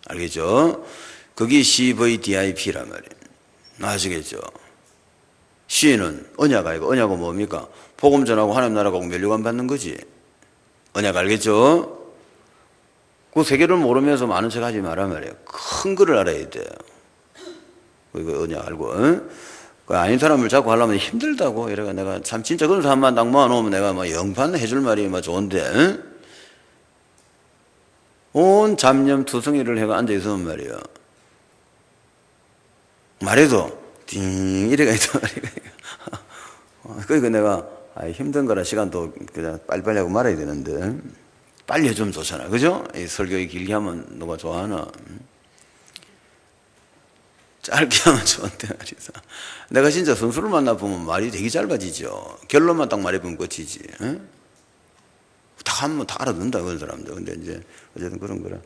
알겠죠? 그게 CVDIP란 말이에요. 아시겠죠? C는 언약 아니고 언약은 뭡니까? 복음 전하고 하나님 나라 가고 면류관 받는 거지. 언약 알겠죠? 그 세계를 모르면서 많은 척 하지 말란 말이에요. 큰 거를 알아야 돼요. 이거 언약 알고, 그 아닌 사람을 자꾸 하려면 힘들다고. 이래가 내가 참 진짜 그런 사람만 딱 모아놓으면 내가 뭐 영판 해줄 말이 뭐 좋은데, 온 잡념 투성이를 해가 앉아있으면 말이에요. 말해도, 띵, 이래가 있단 말이에요. 그러니까 내가, 힘든 거라 시간도 그냥 빨리빨리 하고 말아야 되는데, 빨리 해주면 좋잖아. 그죠? 이 설교에 길게 하면 누가 좋아하나? 짧게 하면 좋은데 말이죠. 내가 진짜 선수를 만나보면 말이 되게 짧아지죠. 결론만 딱 말해보면 끝이지. 다 하면 다 알아듣는다, 그런 사람들. 근데 이제, 어쨌든 그런 거라.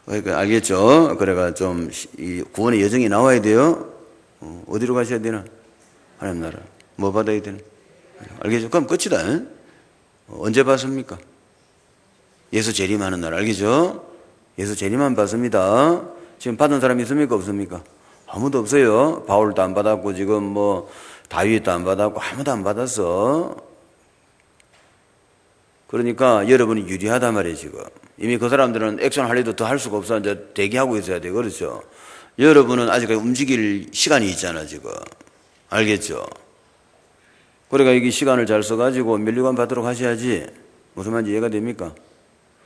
그러니까 알겠죠? 그래가 좀, 이 구원의 여정이 나와야 돼요. 어디로 가셔야 되나? 하나님 나라. 뭐 받아야 되나? 알겠죠? 그럼 끝이다. 언제 받습니까? 예수 재림하는 날. 알겠죠? 예수 재림만 받습니다. 지금 받은 사람 있습니까? 없습니까? 아무도 없어요. 바울도 안 받았고, 지금 뭐, 다윗도 안 받았고, 아무도 안 받았어. 그러니까 여러분이 유리하단 말이에요, 지금. 이미 그 사람들은 액션 할 일도 더 할 수가 없어. 이제 대기하고 있어야 돼. 그렇죠? 여러분은 아직까지 움직일 시간이 있잖아, 지금. 알겠죠? 그러니까 이 시간을 잘 써가지고 면류관 받도록 하셔야지. 무슨 말인지 이해가 됩니까?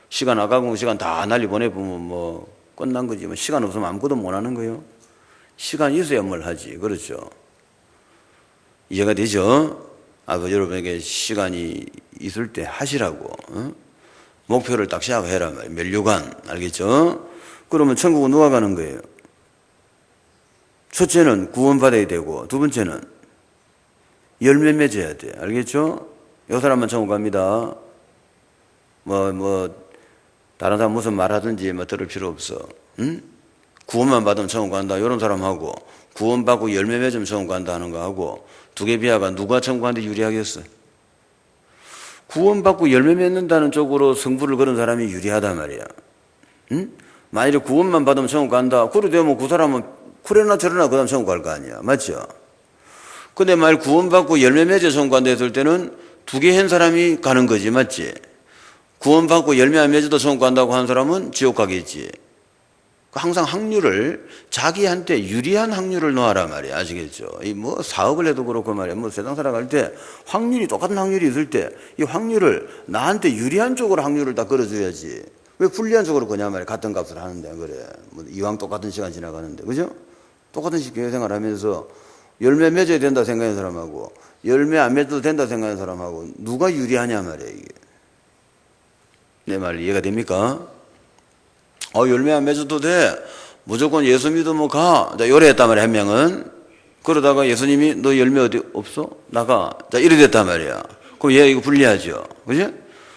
시간 아까운 시간 다 날리 보내보면 뭐, 끝난 거지. 뭐, 시간 없으면 아무것도 못 하는 거예요. 시간이 있어야 뭘 하지. 그렇죠? 이해가 되죠? 여러분에게 시간이 있을 때 하시라고. 목표를 딱 시작해라 말이에요. 면류관. 알겠죠? 그러면 천국은 누가 가는 거예요? 첫째는 구원받아야 되고, 두 번째는 열매 맺어야 돼. 알겠죠? 요 사람만 천국 갑니다. 다른 사람 무슨 말 하든지 들을 필요 없어. 응? 구원만 받으면 천국 간다. 이런 사람하고 구원받고 열매 맺으면 천국 간다 하는 거하고 두 개 비하가 누가 천국 가는데 유리하겠어? 구원받고 열매 맺는다는 쪽으로 승부를 거는 사람이 유리하단 말이야. 응? 만일에 구원만 받으면 천국 간다. 그래 되면 그 사람은 그러나 저러나 그 다음 천국 갈 거 아니야. 맞죠? 근데 만일 구원받고 열매 맺어 천국 간다 했을 때는 두 개 한 사람이 가는 거지. 맞지? 구원받고 열매 안 맺어도 천국 간다고 하는 사람은 지옥 가겠지. 항상 확률을 자기한테 유리한 확률을 놓아라 말이야. 아시겠죠? 사업을 해도 그렇고 말이야. 세상 살아갈 때 확률이 똑같은 확률이 있을 때 이 확률을 나한테 유리한 쪽으로 확률을 다 걸어줘야지. 왜 불리한 쪽으로 거냐 말이야. 같은 값을 하는데 그래. 이왕 똑같은 시간 지나가는데 그죠? 똑같은 교회 생활하면서 열매 맺어야 된다 생각하는 사람하고 열매 안 맺어도 된다 생각하는 사람하고 누가 유리하냐 말이야 이게. 내 말 이해가 됩니까? 열매 안 맺어도 돼. 무조건 예수 믿으면 가. 자, 요래 했단 말이야, 한 명은. 그러다가 예수님이 너 열매 어디 없어? 나가. 자, 이래 됐단 말이야. 그럼 얘 이거 불리하죠. 그지?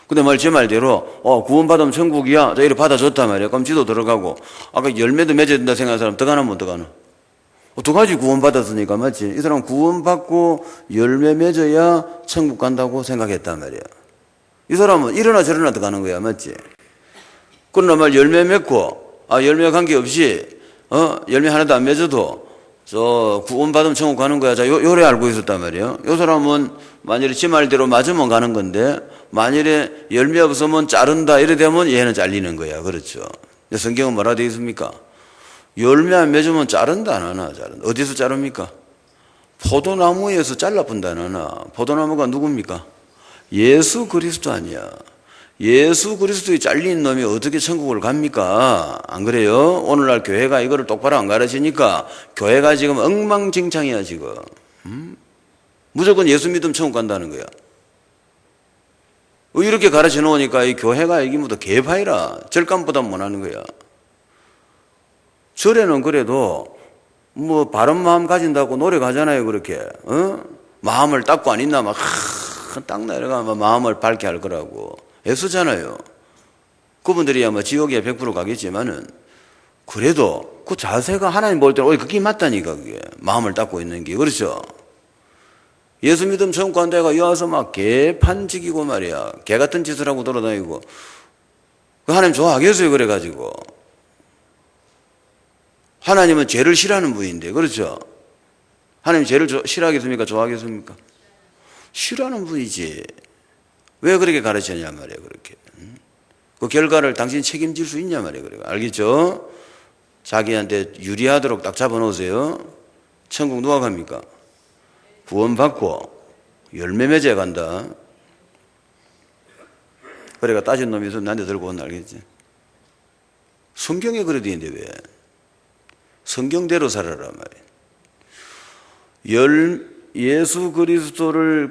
근데 제 말대로, 구원받으면 천국이야. 자, 이래 받아줬단 말이야. 그럼 지도 들어가고. 아까 열매도 맺어야 된다 생각하는 사람 더 가나 못 더 가나? 두 가지 구원받았으니까, 맞지? 이 사람 구원받고 열매 맺어야 천국 간다고 생각했단 말이야. 이 사람은 이러나 저러나 더 가는 거야, 맞지? 그러나 열매 맺고, 열매 관계없이, 열매 하나도 안 맺어도, 구원받으면 천국 가는 거야. 자, 요래 알고 있었단 말이에요. 요 사람은 만일에 지 말대로 맞으면 가는 건데, 만일에 열매 없으면 자른다, 이래 되면 얘는 잘리는 거야. 그렇죠. 성경은 뭐라 되어 있습니까? 열매 안 맺으면 자른다 안 하나? 자른다. 어디서 자릅니까? 포도나무에서 잘라본다 안 하나? 포도나무가 누굽니까? 예수 그리스도 아니야. 예수 그리스도에 잘린 놈이 어떻게 천국을 갑니까? 안 그래요? 오늘날 교회가 이거를 똑바로 안 가르치니까 교회가 지금 엉망진창이야 지금. 무조건 예수 믿으면 천국 간다는 거야. 이렇게 가르쳐 놓으니까 이 교회가 이게 뭐더 개파이라 절감보다 못하는 거야. 절에는 그래도 뭐 바른 마음 가진다고 노력하잖아요. 그렇게 마음을 닦고 안 있나 막 딱 내려가면 마음을 밝게 할 거라고 애쓰잖아요. 그분들이 아마 지옥에 100% 가겠지만은 그래도 그 자세가 하나님 볼 때는 그게 맞다니까. 그게 마음을 닦고 있는 게. 그렇죠? 예수 믿음 천국 간 데가 여와서 막 개판지기고 말이야. 개 같은 짓을 하고 돌아다니고. 그 하나님 좋아하겠어요? 그래가지고. 하나님은 죄를 싫어하는 분인데. 그렇죠? 하나님 죄를 싫어하겠습니까? 좋아하겠습니까? 싫어하는 분이지. 왜 그렇게 가르쳤냐 말이에요. 그렇게. 그 결과를 당신이 책임질 수 있냐 말이에요. 그래. 알겠죠? 자기한테 유리하도록 딱 잡아놓으세요. 천국 누가 갑니까? 구원받고 열매 맺어 간다. 그래가 따진 놈이 있으면 나한테 들고 온다. 알겠지? 성경에 그래 되어 있는데 왜? 성경대로 살아라 말이에요. 예수 그리스도를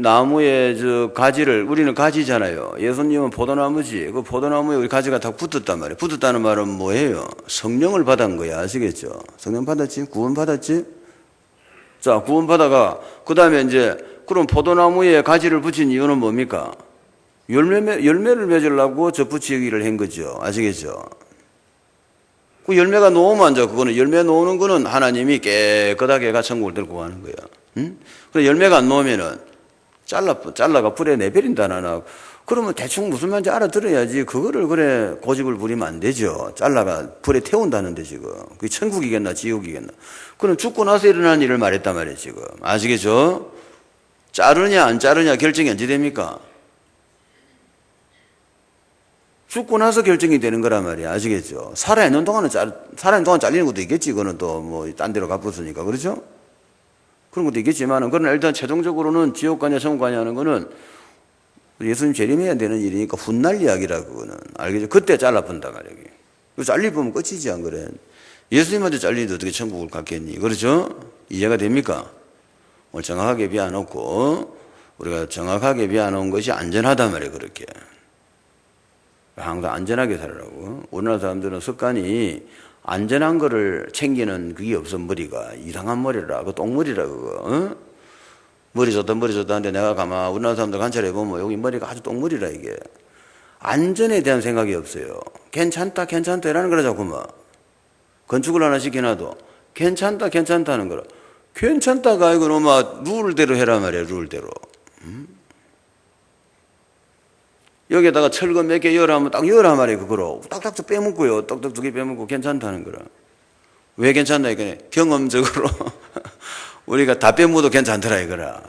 나무의 가지를, 우리는 가지잖아요. 예수님은 포도나무지. 그 포도나무에 우리 가지가 다 붙었단 말이에요. 붙었다는 말은 뭐예요? 성령을 받은 거야. 아시겠죠? 성령 받았지? 구원 받았지? 자, 구원 받아가, 그 다음에 이제, 그럼 포도나무에 가지를 붙인 이유는 뭡니까? 열매를 맺으려고 저 붙이기를 한 거죠. 아시겠죠? 그 열매가 놓으면 이제 그거는 열매 놓는 거는 하나님이 깨끗하게 가 천국을 들고 가는 거야. 그래 열매가 안 놓으면은 잘라가 불에 내버린다 나나. 그러면 대충 무슨 말인지 알아들어야지. 그거를 그래 고집을 부리면 안 되죠. 잘라가 불에 태운다는데 지금. 그게 천국이겠나 지옥이겠나. 그럼 죽고 나서 일어난 일을 말했단 말이에요 지금. 아시겠죠? 자르냐 안 자르냐 결정이 언제 됩니까? 죽고 나서 결정이 되는 거란 말이야. 아시겠죠? 살아있는 동안은 잘리는 것도 있겠지. 그거는 또 뭐 딴 데로 갚았으니까. 그렇죠? 그런 것도 있겠지만은, 그러나 일단 최종적으로는 지옥 가냐 천국 가냐 하는 거는 예수님 재림해야 되는 일이니까 훗날 이야기라 그거는. 알겠죠? 그때 잘라본다 말이야. 잘리면 끝이지 안 그래? 예수님한테 잘리는데 어떻게 천국을 갔겠니? 그렇죠? 이해가 됩니까? 오늘 정확하게 비워놓고 우리가 정확하게 비워놓은 것이 안전하단 말이에요. 그렇게. 항상 안전하게 살으라고. 우리나라 사람들은 습관이 안전한 거를 챙기는 그게 없어. 머리가 이상한 머리라. 그 똥머리라 그거. 머리 좋다 하는데 내가 가만 우리나라 사람들 관찰해 보면 여기 머리가 아주 똥머리라 이게. 안전에 대한 생각이 없어요. 괜찮다 이라는 거라 자꾸 뭐. 건축을 하나 시켜놔도 괜찮다는 거라. 괜찮다가 아니고 막 룰대로 해라 말이야. 룰대로. 여기에다가 철거 몇 개 열하면 딱 열하 말이에요. 그거로 딱딱 빼먹고요. 떡떡 2개 빼먹고 괜찮다는 거라. 왜 괜찮나 이거네. 경험적으로 우리가 다 빼먹어도 괜찮더라 이거라.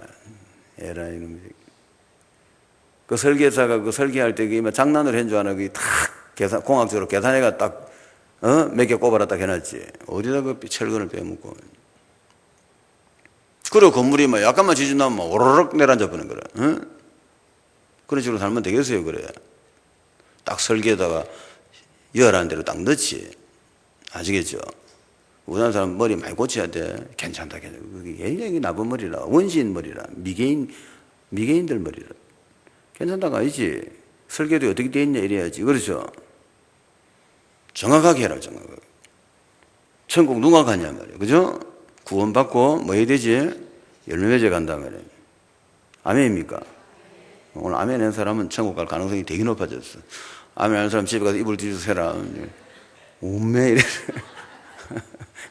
에라 이놈이. 그 설계사가 그 설계할 때 그 장난을 한 줄 아나 그 딱 공학적으로 계산해가 딱 몇 개 꼽아라 딱 해놨지. 어디다 그 철근을 빼먹고. 그리고 건물이 막 약간만 지진 나면 오르륵 내려앉아 버리는 거라. 그런 식으로 살면 되겠어요, 그래. 딱 설계에다가 열한 대로 딱 넣지. 아시겠죠? 우리나라 사람 머리 많이 고쳐야 돼. 괜찮다. 그게 굉장히 나쁜 머리라. 원시인 머리라. 미개인들 머리라. 괜찮다가 아니지. 설계도 어떻게 돼 있냐 이래야지. 그렇죠? 정확하게 해라, 정확하게. 천국 누가 가냐 말이야. 그죠? 구원받고 뭐 해야 되지? 열매 맺어 간다 말이야. 아멘입니까? 오늘 아멘 하는 사람은 천국 갈 가능성이 되게 높아졌어. 아멘 하는 사람 집에 가서 이불 뒤져서 세라. 오메 이래.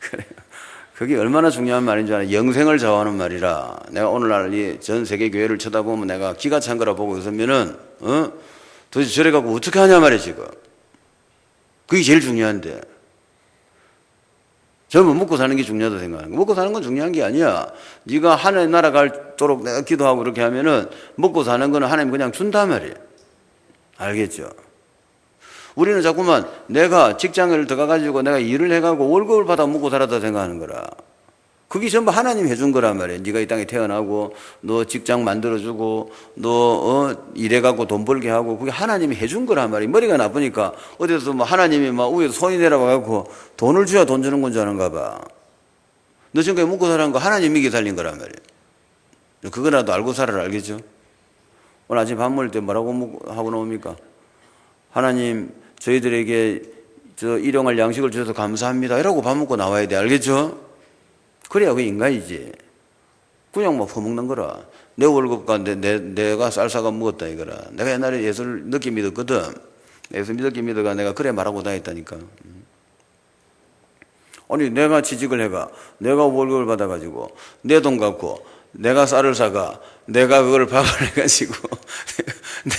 그래. 그게 얼마나 중요한 말인 줄 알아. 영생을 좌우하는 말이라. 내가 오늘날 이 전 세계 교회를 쳐다보면 내가 기가 찬 거라 보고 있으면은, 도대체 저래 갖고 어떻게 하냐 말이야, 지금. 그게 제일 중요한데. 전부 먹고 사는 게 중요하다고 생각하는 거. 먹고 사는 건 중요한 게 아니야. 네가 하나님 나라 갈도록 내가 기도하고 그렇게 하면은 먹고 사는 거는 하나님 그냥 준단 말이야. 알겠죠? 우리는 자꾸만 내가 직장을 들어가가지고 내가 일을 해가고 월급을 받아 먹고 살았다 생각하는 거라. 그게 전부 하나님이 해준 거란 말이야. 네가 이 땅에 태어나고 너 직장 만들어주고 너 일해가고 돈 벌게 하고 그게 하나님이 해준 거란 말이야. 머리가 나쁘니까 어디서 뭐 하나님이 막 위에서 손이 내려와갖고 돈을 줘야 돈 주는 건 줄 아는가 봐. 너 지금까지 먹고 살아는 거 하나님이 이게 살린 거란 말이야. 그거라도 알고 살아라. 알겠죠? 오늘 아침 밥 먹을 때 뭐라고 하고 나옵니까? 하나님 저희들에게 일용할 양식을 주셔서 감사합니다 이라고 밥 먹고 나와야 돼. 알겠죠? 그래야 그 인간이지. 그냥 막 퍼먹는 거라. 내 월급과 내가 쌀 사가 먹었다 이거라. 내가 옛날에 예수를 늦게 믿었거든. 예수 늦게 믿어가 내가 그래 말하고 다녔다니까. 아니 내가 취직을 해가 내가 월급을 받아가지고 내 돈 갖고 내가 쌀을 사가 내가 그걸 밥을 해가지고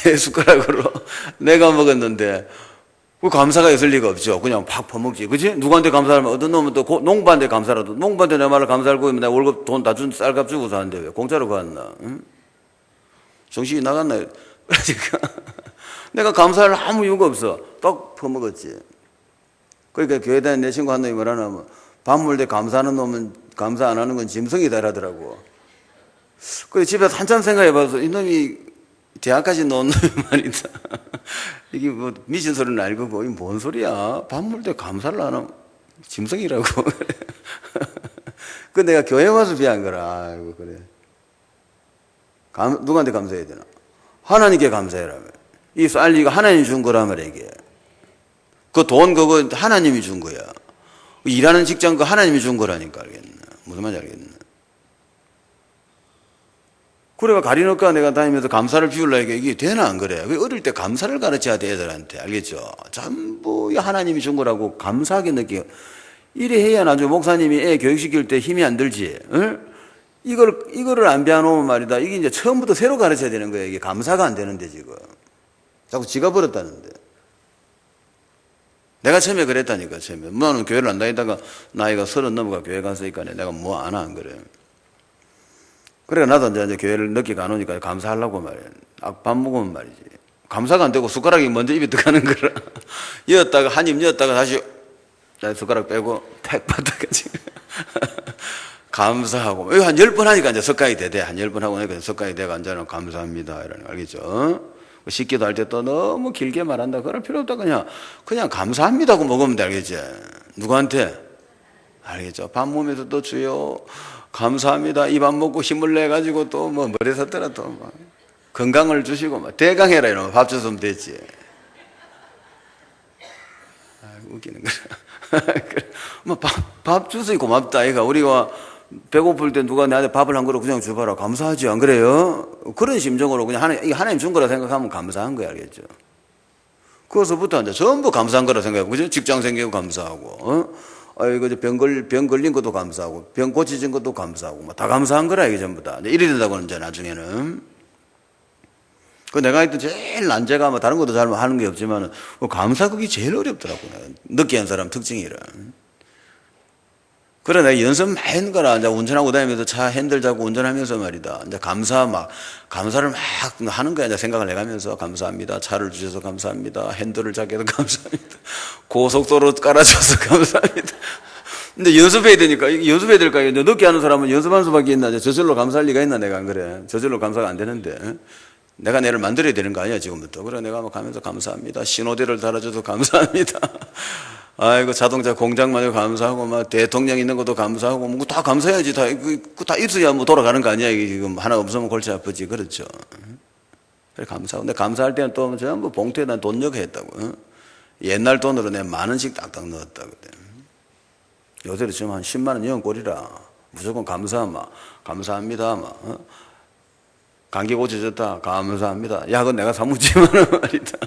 내 숟가락으로 내가 먹었는데 그 감사가 있을 리가 없죠. 그냥 팍 퍼먹지. 그치? 누구한테 감사하면 어떤 놈은 또 농부한테 감사라도 농부한테 내 말을 감사할 거면 내가 월급 돈 다 준 쌀값 주고 사는데 왜 공짜로 갔나? 응? 정신이 나갔나? 그러니까 내가 감사할 아무 이유가 없어. 딱 퍼먹었지. 그러니까 교회 다니는 내 친구 한 놈이 뭐라 하면 밥 먹을 때 감사하는 놈은 감사 안 하는 건 짐승이다 이러더라고. 그래서 집에서 한참 생각해봐서 이놈이 대학까지 넣은 놈이 말이다. 이게 뭐 미친 소리는 알고 이게 뭔 소리야. 밥 먹을 때 감사를 안 하면 짐승이라고. 그 내가 교회 와서 비한 거라. 아이고 그래. 누구한테 감사해야 되나? 하나님께 감사해라. 이 쌀리가 하나님이 준 거란 말이야 이게. 그 돈 그거 하나님이 준 거야. 일하는 직장 그 하나님이 준 거라니까. 알겠나? 무슨 말인지 알겠나? 그래가 가리니까 내가 다니면서 감사를 비우려니까 이게 되나 안 그래? 어릴 때 감사를 가르쳐야 돼 애들한테. 알겠죠? 전부 하나님이 준 거라고 감사하게 느껴. 이래 해야 나중에 목사님이 애 교육시킬 때 힘이 안 들지. 응? 이거를 안 배워놓으면 말이다. 이게 이제 처음부터 새로 가르쳐야 되는 거야. 이게 감사가 안 되는데 지금. 자꾸 지가 버렸다는데. 내가 처음에 그랬다니까, 처음에. 나는 교회를 안 다니다가 나이가 30 넘어가 교회 갔으니까 내가 뭐 안 한 거래. 그래, 나도 이제 교회를 늦게 가놓으니까 감사하려고 말이야. 밥 먹으면 말이지. 감사가 안 되고 숟가락이 먼저 입에 들어가는 거라. 이었다가, 한 입 이었다가 다시 숟가락 빼고 팩 받아가지고. 감사하고. 이거 한 10번 하니까 이제 습관이 되대. 한 10번 하고 나니까 습관이 돼가 앉아는 감사합니다. 이러는 거 알겠죠? 식기도 할 때 또 너무 길게 말한다. 그럴 필요 없다. 그냥 감사합니다고 먹으면 돼. 알겠지? 누구한테? 알겠죠? 밥 먹으면서 또 주요. 감사합니다. 이 밥 먹고 힘을 내가지고 또 뭐 머리 섰더라 또 뭐 건강을 주시고 막 대강해라 이러면 밥 줬으면 됐지. 웃기는 거라. 뭐 밥 주세요 고맙다. 이가 우리가 배고플 때 누가 나한테 밥을 한 그릇 그냥 줘봐라. 감사하지 안 그래요? 그런 심정으로 그냥 하나님 준 거라 생각하면 감사한 거야. 알겠죠? 그것부터 이제 전부 감사한 거라 생각하고, 그죠? 직장 생기고 감사하고, 이거 병 걸린 것도 감사하고, 병 고쳐진 것도 감사하고, 뭐 다 감사한 거라, 이게 전부 다. 이래 된다고는 이제 나중에는. 그 내가 했던 제일 난제가 뭐 다른 것도 잘 하는 게 없지만, 감사 그게 제일 어렵더라고. 늦게 한 사람 특징이라. 그래, 내가 연습 많이 했는 거라. 이제 운전하고 다니면서 차 핸들 잡고 운전하면서 말이다. 이제 감사를 막 하는 거야. 이제 생각을 해가면서 감사합니다. 차를 주셔서 감사합니다. 핸들을 잡게 해서 감사합니다. 고속도로 깔아줘서 감사합니다. 근데 연습해야 되니까, 연습해야 될까? 이제 늦게 하는 사람은 연습하는 수밖에 있나? 저절로 감사할 리가 있나? 내가 안 그래. 저절로 감사가 안 되는데. 내가 내를 만들어야 되는 거 아니야, 지금부터. 그래, 내가 막 가면서 감사합니다. 신호대를 달아줘서 감사합니다. 아이고, 자동차 공장만 해도 감사하고, 막 대통령 있는 것도 감사하고, 뭐 다 감사해야지. 다 있어야 뭐 돌아가는 거 아니야. 이게 지금 하나 없으면 골치 아프지. 그렇죠. 그래, 감사하고. 근데 감사할 때는 또 전부 봉투에다 돈 넣게 했다고. 옛날 돈으로 내가 10,000원씩 딱딱 넣었다. 그때. 요새는 지금 한 10만 원 영 꼴이라. 무조건 감사합니다. 감기 고쳐졌다. 감사합니다. 야, 그건 내가 사무치만은 말이다.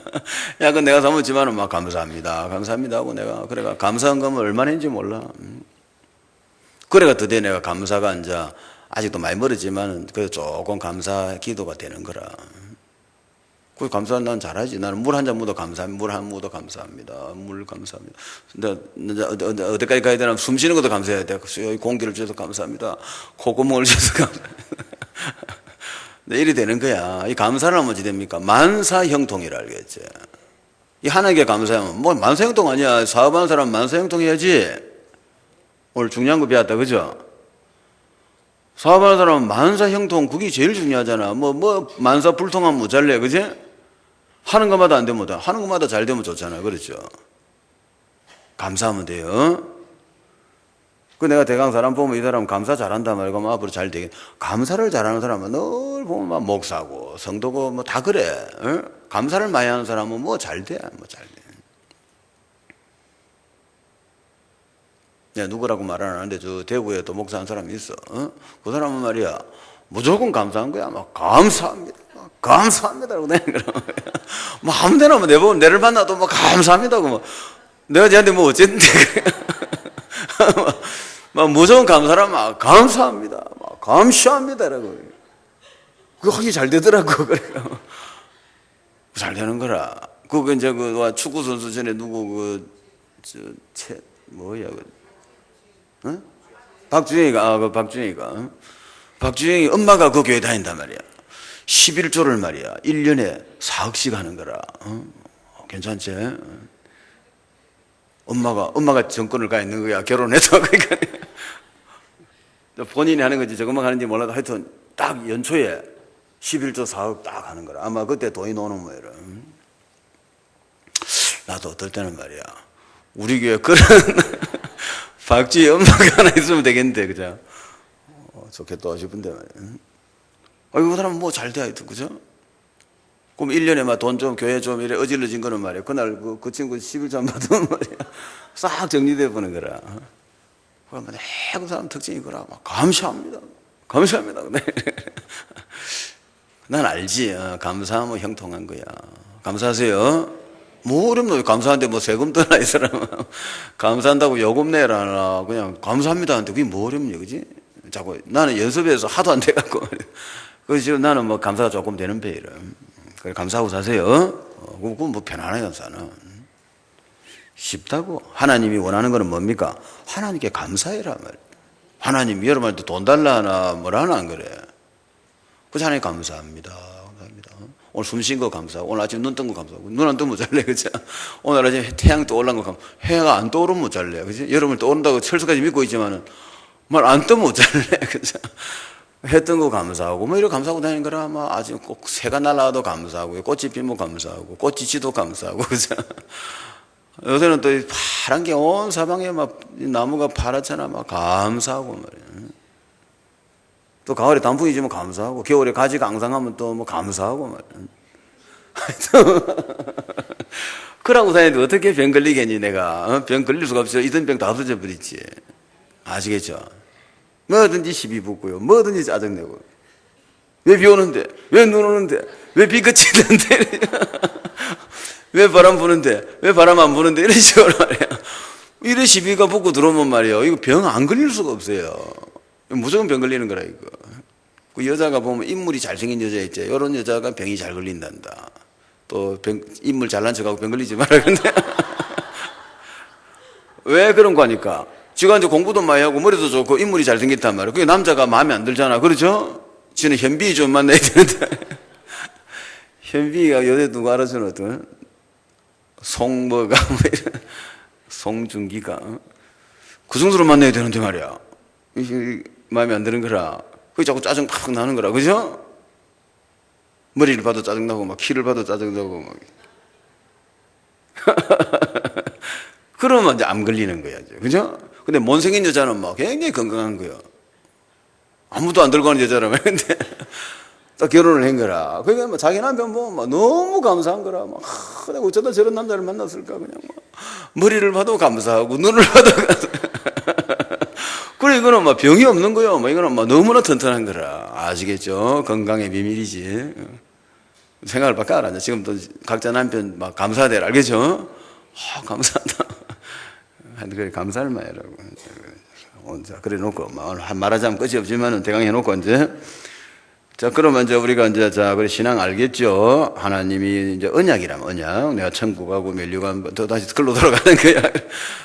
야, 그건 내가 사무치만은 막 감사합니다. 감사합니다 하고 내가, 그래가 감사한 거면 얼마나 했는지 몰라. 그래가 드디어 내가 감사가 이제 아직도 많이 멀었지만은 그 조금 감사 기도가 되는 거라. 그 감사는 난 잘하지. 나는 물 한 잔 묻어 감사합니다. 물 한 묻어 감사합니다. 물 감사합니다. 근데 어디까지 가야 되나? 숨 쉬는 것도 감사해야 돼. 공기를 주셔서 감사합니다. 콧구멍을 주셔서 감사합니다. 네, 이리 되는 거야. 이 감사를 하면 어찌 됩니까? 만사형통이라 알겠지. 이 하나님께 감사하면 뭐 만사형통 아니야. 사업하는 사람 만사형통 해야지. 오늘 중요한 거 배웠다, 그죠? 사업하는 사람은 만사형통, 그게 제일 중요하잖아. 만사불통하면 모자래, 그지? 하는 것마다 안 되면 못해. 하는 것마다 잘 되면 좋잖아, 그렇죠? 감사하면 돼요. 그 내가 대강 사람 보면 이 사람 감사 잘한다 말이야. 그럼 앞으로 잘 되겠. 감사를 잘하는 사람은 늘 보면 막 목사고 성도고 뭐 다 그래. 어? 감사를 많이 하는 사람은 뭐 잘 돼, 뭐 잘 돼. 내가 누구라고 말 안 하는데 저 대구에 또 목사한 사람이 있어. 어? 그 사람은 말이야 무조건 감사한 거야. 막 감사합니다. 감사합니다라고 내는 거야. 뭐 아무데나 뭐 내보면 내를 만나도 뭐 감사합니다고 뭐 내가 쟤한테 뭐 어쨌는데 막 무조건 감사하면 막 감사합니다. 막 감사합니다라고. 그거 하기 잘 되더라고. 그래. 잘 되는 거라. 그거 이제 그 축구 선수 전에 누구 뭐야 어? 박주영이가 박주영이 엄마가 그 교회 다닌단 말이야. 11조를 말이야 1년에 4억씩 하는 거라. 어? 괜찮지? 엄마가 정권을 가 있는 거야. 결혼해서. 그러니까 본인이 하는 건지 저것만 하는지 몰라도 하여튼 딱 연초에 11조 4억 딱 하는 거라. 아마 그때 돈이 노는 모양이라. 나도 어떨 때는 말이야 우리 교회 그런 박쥐의 엄마가 하나 있으면 되겠는데, 그죠? 좋겠다 싶은데 말이야. 그 사람은 뭐 잘 돼, 하여튼, 그죠? 그럼 1년에 막 돈 좀, 교회 좀 이래 어질러진 거는 말이야. 그날 그 친구 11조 안 받으면 말이야. 싹 정리돼 보는 거라. 그러면 그 사람 특징이 그라. 막 감사합니다. 감사합니다. 난 알지. 감사하면 형통한 거야. 감사하세요. 뭐 어렵노? 감사한데 뭐 세금 떠나 이 사람은. 감사한다고 요금 내라나 그냥 감사합니다 한데 그게 뭐 어렵냐, 그지? 자꾸 나는 연습해서 하도 안 돼갖고. 그래서 나는 뭐 감사가 조금 되는 배이라. 그래 감사하고 사세요. 그건 뭐 편안하게 감사는. 쉽다고. 하나님이 원하는 거는 뭡니까? 하나님께 감사해라 말. 하나님 여러분한테 돈 달라 하나 뭐라 하나 안 그래. 그래서 하나님 감사합니다. 감사합니다. 오늘 숨 쉰 거 감사하고 오늘 아침 눈 뜬 거 감사하고 눈 안 뜨면 못 잘래, 그죠? 오늘 아침 태양 떠올란 거 감사하고 해가 안 떠오르면 못 잘래, 그죠? 여러분 떠오른다고 철수까지 믿고 있지만은 말 안 뜨면 못 잘래, 그죠? 해 뜬 거 감사하고 뭐 이렇게 감사하고 다니는 거라. 뭐 아직 꼭 새가 날아와도 감사하고 꽃이 피면 감사하고 꽃이 지도 감사하고, 그죠? 요새는 또 파란 게 온 사방에 막 나무가 파랗잖아. 막 감사하고 말이야. 또 가을에 단풍이 지면 감사하고 겨울에 가지가 앙상하면 또 뭐 감사하고 말이야. 그러고 다니는데 어떻게 병 걸리겠니 내가. 병 걸릴 수가 없어. 있던 병 다 없어져 버리지. 아시겠죠? 뭐든지 시비 붙고요. 뭐든지 짜증내고. 왜 비 오는데? 왜 눈 오는데? 왜 비 그치는데? 왜 바람 부는데? 왜 바람 안 부는데? 이런 식으로 말이야. 이래 시비가 붙고 들어오면 말이야. 이거 병 안 걸릴 수가 없어요. 무조건 병 걸리는 거라, 이거. 그 여자가 보면 인물이 잘생긴 여자 있지. 이런 여자가 병이 잘 걸린단다. 또 인물 잘난 척하고 병 걸리지 마라. 근데 왜 그런 거 하니까? 지가 이제 공부도 많이 하고 머리도 좋고 인물이 잘생겼단 말이야. 그게 남자가 마음에 안 들잖아. 그렇죠? 지는 현빈이 좀 만나야 되는데. 현빈이가 여자 누구 알아주는 어떤? 송뭐가 뭐 이런 송중기가 그 정도로 만나야 되는데 말이야. 마음에 안 드는 거라. 그게 자꾸 짜증 팍 나는 거라, 그죠? 머리를 봐도 짜증나고 막 키를 봐도 짜증나고 막. 그러면 이제 안 걸리는 거야, 이제. 그죠? 근데 못생긴 여자는 막 굉장히 건강한 거야. 아무도 안 들고 가는 여자라면. 근데 딱 결혼을 한 거라. 그러니까 뭐 자기 남편 보면 막 너무 감사한 거라. 막 내가 어쩌다 저런 남자를 만났을까. 그냥 막 머리를 봐도 감사하고 눈을 봐도 감사하고. 그래 이거는 막 병이 없는 거요. 뭐 이거는 막 너무나 튼튼한 거라. 아시겠죠? 건강의 비밀이지. 생각을 밖에 안 하죠. 지금 또 각자 남편 막 감사하대라. 알겠죠? 감사하다. 그래 감사할 마야라고. 그래 놓고 말하자면 끝이 없지만은 대강 해놓고 이제. 자, 그러면 이제 우리가 이제 그래 신앙 알겠죠? 하나님이 이제 언약이라면 언약. 내가 천국 가고 면류관 또 다시 글로 돌아가는 거야.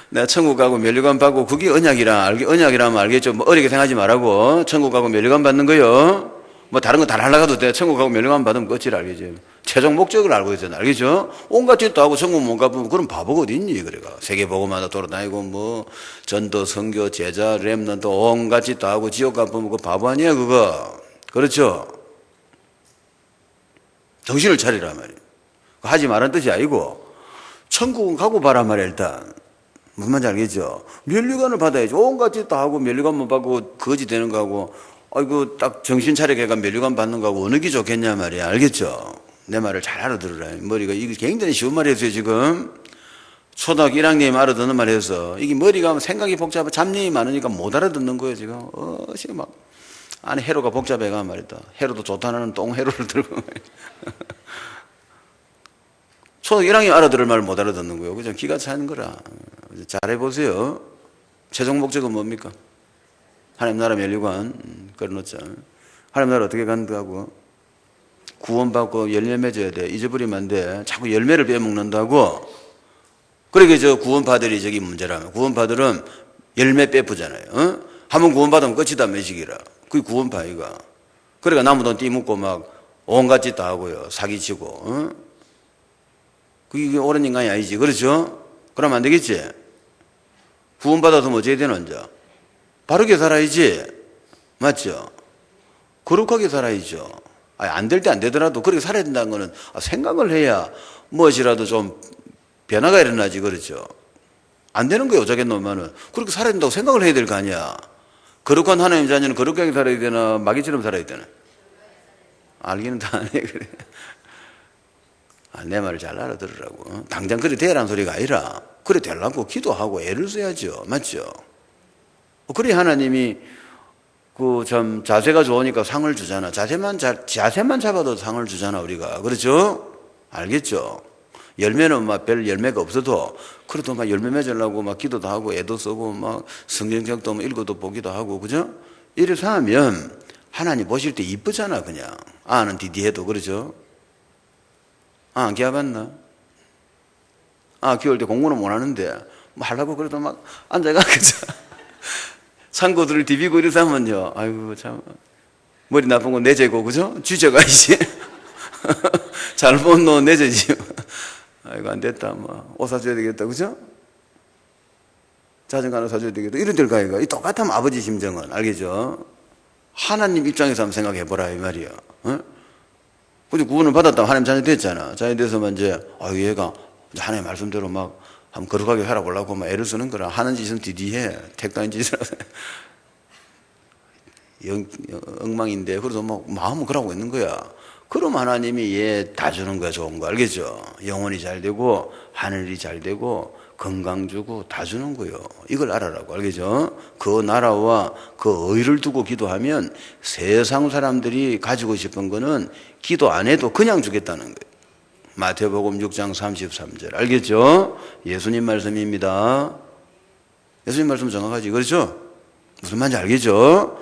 내가 천국 가고 면류관 받고 그게 언약이라면 알겠죠? 뭐 어렵게 생각하지 말라고. 천국 가고 면류관 받는 거요. 뭐 다른 거 다 하려고 돼. 천국 가고 면류관 받으면 끝이라 알겠지? 최종 목적을 알고 있잖아. 알겠죠? 온갖 짓도 하고 천국 못 가보면 그럼 바보가 어디 있니, 그래가. 세계복음마다 돌아다니고, 뭐, 전도, 선교, 제자, 렘넌트, 온갖 짓도 하고 지옥 가보면 그 바보 아니야, 그거. 그렇죠? 정신을 차리라 말이야. 하지 말란 뜻이 아니고, 천국은 가고 봐라 말이야, 일단. 무슨 말인지 알겠죠? 면류관을 받아야죠. 온갖 짓도 하고, 면류관만 받고, 거지 되는 거하고, 아이고, 딱 정신 차리게 해가 면류관 받는 거하고, 어느 게 좋겠냐 말이야. 알겠죠? 내 말을 잘 알아들으라. 머리가, 이게 굉장히 쉬운 말이었어요, 지금. 초등학교 1학년이 알아듣는 말이어서, 이게 머리가 생각이 복잡하고 잡념이 많으니까 못 알아듣는 거예요, 지금. 지금 막. 안에 회로가 복잡해가 말이다. 회로도 좋다는 똥회로를 들고. 초등학교 1학년이 알아들을 말을 못 알아듣는 거예요. 그죠? 기가 차는 거라. 잘해보세요. 최종 목적은 뭡니까? 하나님 나라 면류관 걸어놓자. 하나님 나라 어떻게 간다고? 구원받고 열매 맺어야 돼. 잊어버리면 안 돼. 자꾸 열매를 빼먹는다고. 그러게 저 구원파들이 저기 문제라면. 구원파들은 열매 빼쁘잖아요. 어? 한번 구원받으면 끝이다, 매식이라. 그게 구원파이가. 그러니까 남은 돈 띠묻고 막 온갖 짓 다 하고요. 사기치고. 어? 그게 옳은 인간이 아니지. 그렇죠? 그러면 안 되겠지? 구원받아서 뭐 어찌해야 되는 자? 바르게 살아야지. 맞죠? 거룩하게 살아야죠. 안 될 때 안 되더라도 그렇게 살아야 된다는 거는 생각을 해야 무엇이라도 좀 변화가 일어나지. 그렇죠? 안 되는 거예요. 어쩌겠노 하면은. 그렇게 살아야 된다고 생각을 해야 될 거 아니야. 거룩한 하나님 자녀는 거룩하게 살아야 되나 마귀처럼 살아야 되나? 알기는 다 안 해. 그래. 내 말을 잘 알아들으라고. 당장 그래 되라는 소리가 아니라 그래 되려고 기도하고 애를 써야죠. 맞죠? 그래 하나님이 그 참 자세가 좋으니까 상을 주잖아. 자세만 잡아도 상을 주잖아, 우리가. 그렇죠? 알겠죠? 열매는 막 별 열매가 없어도 그래도 막 열매 맺으려고 막 기도도 하고 애도 쓰고 막 성경책도 뭐 읽어도 보기도 하고, 그죠? 이래서 하면 하나님 보실 때 이쁘잖아, 그냥. 아는 디디해도. 그러죠? 안 기아봤나? 기울 때 공부는 못 하는데 뭐 하려고 그래도 막 앉아가, 그죠? 상고들을 디비고 이래서 하면요, 아이고 참 머리 나쁜 건 내재고, 그죠? 쥐져가 이제 잘못 놓은 내재지요. 아이고 안 됐다, 뭐 옷 사줘야 되겠다, 그죠? 자전거 하나 사줘야 되겠다, 이런 데를 가니까 이 똑같으면 아버지 심정은. 알겠죠? 하나님 입장에서 한번 생각해 보라 이 말이야. 어? 근데 구원을 받았다, 하나님 자녀 됐잖아. 자녀 돼서만 이제 얘가 하나님 말씀대로 막 한번 거룩하게 살아보려고 막 애를 쓰는 거라. 하는 짓은 디디해. 택도한 짓을 엉망인데 그래서 막 마음은 그러고 있는 거야. 그럼 하나님이 얘 다 주는 거야, 좋은 거. 알겠죠? 영혼이 잘 되고 하늘이 잘 되고 건강 주고 다 주는 거예요. 이걸 알아라고. 알겠죠? 그 나라와 그 의를 두고 기도하면 세상 사람들이 가지고 싶은 거는 기도 안 해도 그냥 주겠다는 거예요. 마태복음 6장 33절. 알겠죠? 예수님 말씀입니다. 예수님 말씀 정확하지. 그렇죠? 무슨 말인지 알겠죠?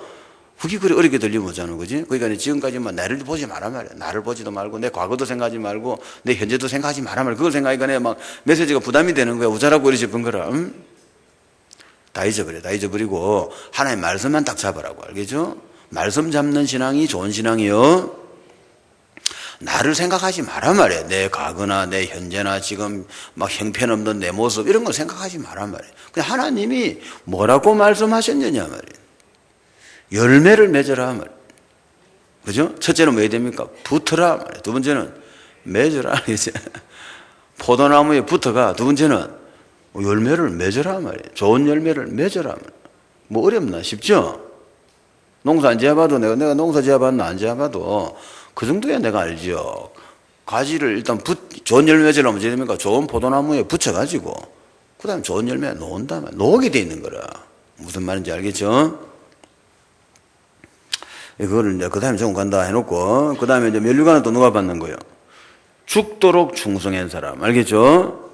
그게 그리 어렵게 들리면 어쩌는 거지? 그러니까 지금까지만 나를 보지 마라 말이야. 나를 보지도 말고 내 과거도 생각하지 말고 내 현재도 생각하지 마라 말이야. 그걸 생각하니까 내 막 메시지가 부담이 되는 거야. 우자라고 이리 싶은 거라. 다 잊어버려. 다 잊어버리고 하나님 말씀만 딱 잡으라고. 알겠죠? 말씀 잡는 신앙이 좋은 신앙이요. 나를 생각하지 마라 말이야. 내 과거나 내 현재나 지금 막 형편없는 내 모습 이런 걸 생각하지 마라 말이야. 그냥 하나님이 뭐라고 말씀하셨느냐 말이야. 열매를 맺어라 말이야. 그죠? 첫째는 뭐 해야 됩니까? 붙어라 말이야. 두 번째는 맺어라. 포도나무에 붙어가. 두 번째는 열매를 맺어라 말이야. 좋은 열매를 맺어라 말이야. 뭐 어렵나? 쉽죠? 농사 안 지어봐도 내가 농사 지어봤나 안 지어봐도 그 정도야 내가 알죠. 가지를 일단 좋은 열매 맺으려면 어떻게 됩니까? 좋은 포도나무에 붙여가지고 그 다음에 좋은 열매 놓은다 말이야. 놓게 돼 있는 거라. 무슨 말인지 알겠죠? 그거를 이제 그 다음에 정원 간다 해놓고, 그 다음에 이제 면류관은 또 누가 받는 거예요? 죽도록 충성한 사람. 알겠죠?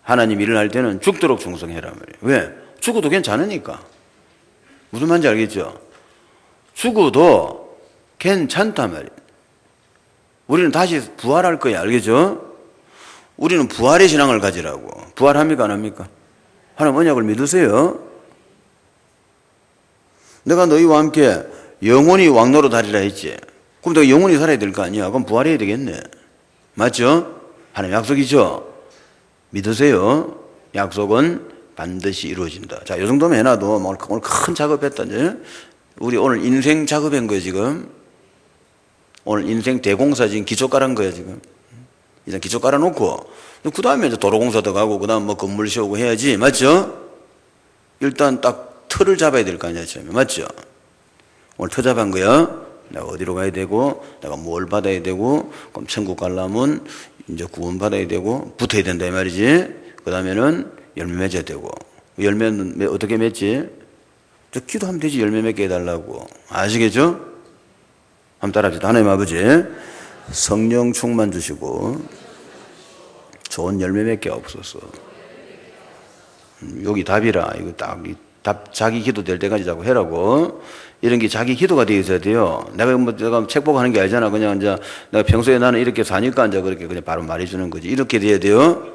하나님 일을 할 때는 죽도록 충성해라 말이에요. 왜? 죽어도 괜찮으니까. 무슨 말인지 알겠죠? 죽어도 괜찮단 말이에요. 우리는 다시 부활할 거야. 알겠죠? 우리는 부활의 신앙을 가지라고. 부활합니까? 안 합니까? 하나님 언약을 믿으세요. 내가 너희와 함께 영원히 왕노로 다리라 했지. 그럼 내가 영원히 살아야 될 거 아니야. 그럼 부활해야 되겠네. 맞죠? 하나님 약속이죠? 믿으세요. 약속은 반드시 이루어진다. 자, 이 정도면 해놔도 오늘 큰 작업했다. 이제. 우리 오늘 인생 작업한 거예요, 지금. 오늘 인생 대공사 지금 기초 깔은 거예요, 지금. 이제 기초 깔아놓고, 그 다음에 이제 도로공사도 가고, 그 다음 뭐 건물 세우고 해야지. 맞죠? 일단 딱 틀을 잡아야 될 거 아니야, 처음에. 맞죠? 오늘 터 잡은 거야. 내가 어디로 가야 되고, 내가 뭘 받아야 되고, 그럼 천국 가려면 이제 구원 받아야 되고, 붙어야 된다, 이 말이지. 그 다음에는 열매 맺어야 되고. 열매는 어떻게 맺지? 저 기도하면 되지, 열매 맺게 해달라고. 아시겠죠? 한번 따라합시다. 하나님 아버지, 성령 충만 주시고, 좋은 열매 맺게 없어서. 여기 답이라. 이거 딱, 답, 자기 기도 될 때까지 자꾸 해라고. 이런 게 자기 기도가 되어 있어야 돼요. 내가 책 보고 하는 게 아니잖아. 그냥 이제 내가 평소에 나는 이렇게 사니까 이제 그렇게 그냥 바로 말해주는 거지. 이렇게 돼야 돼요.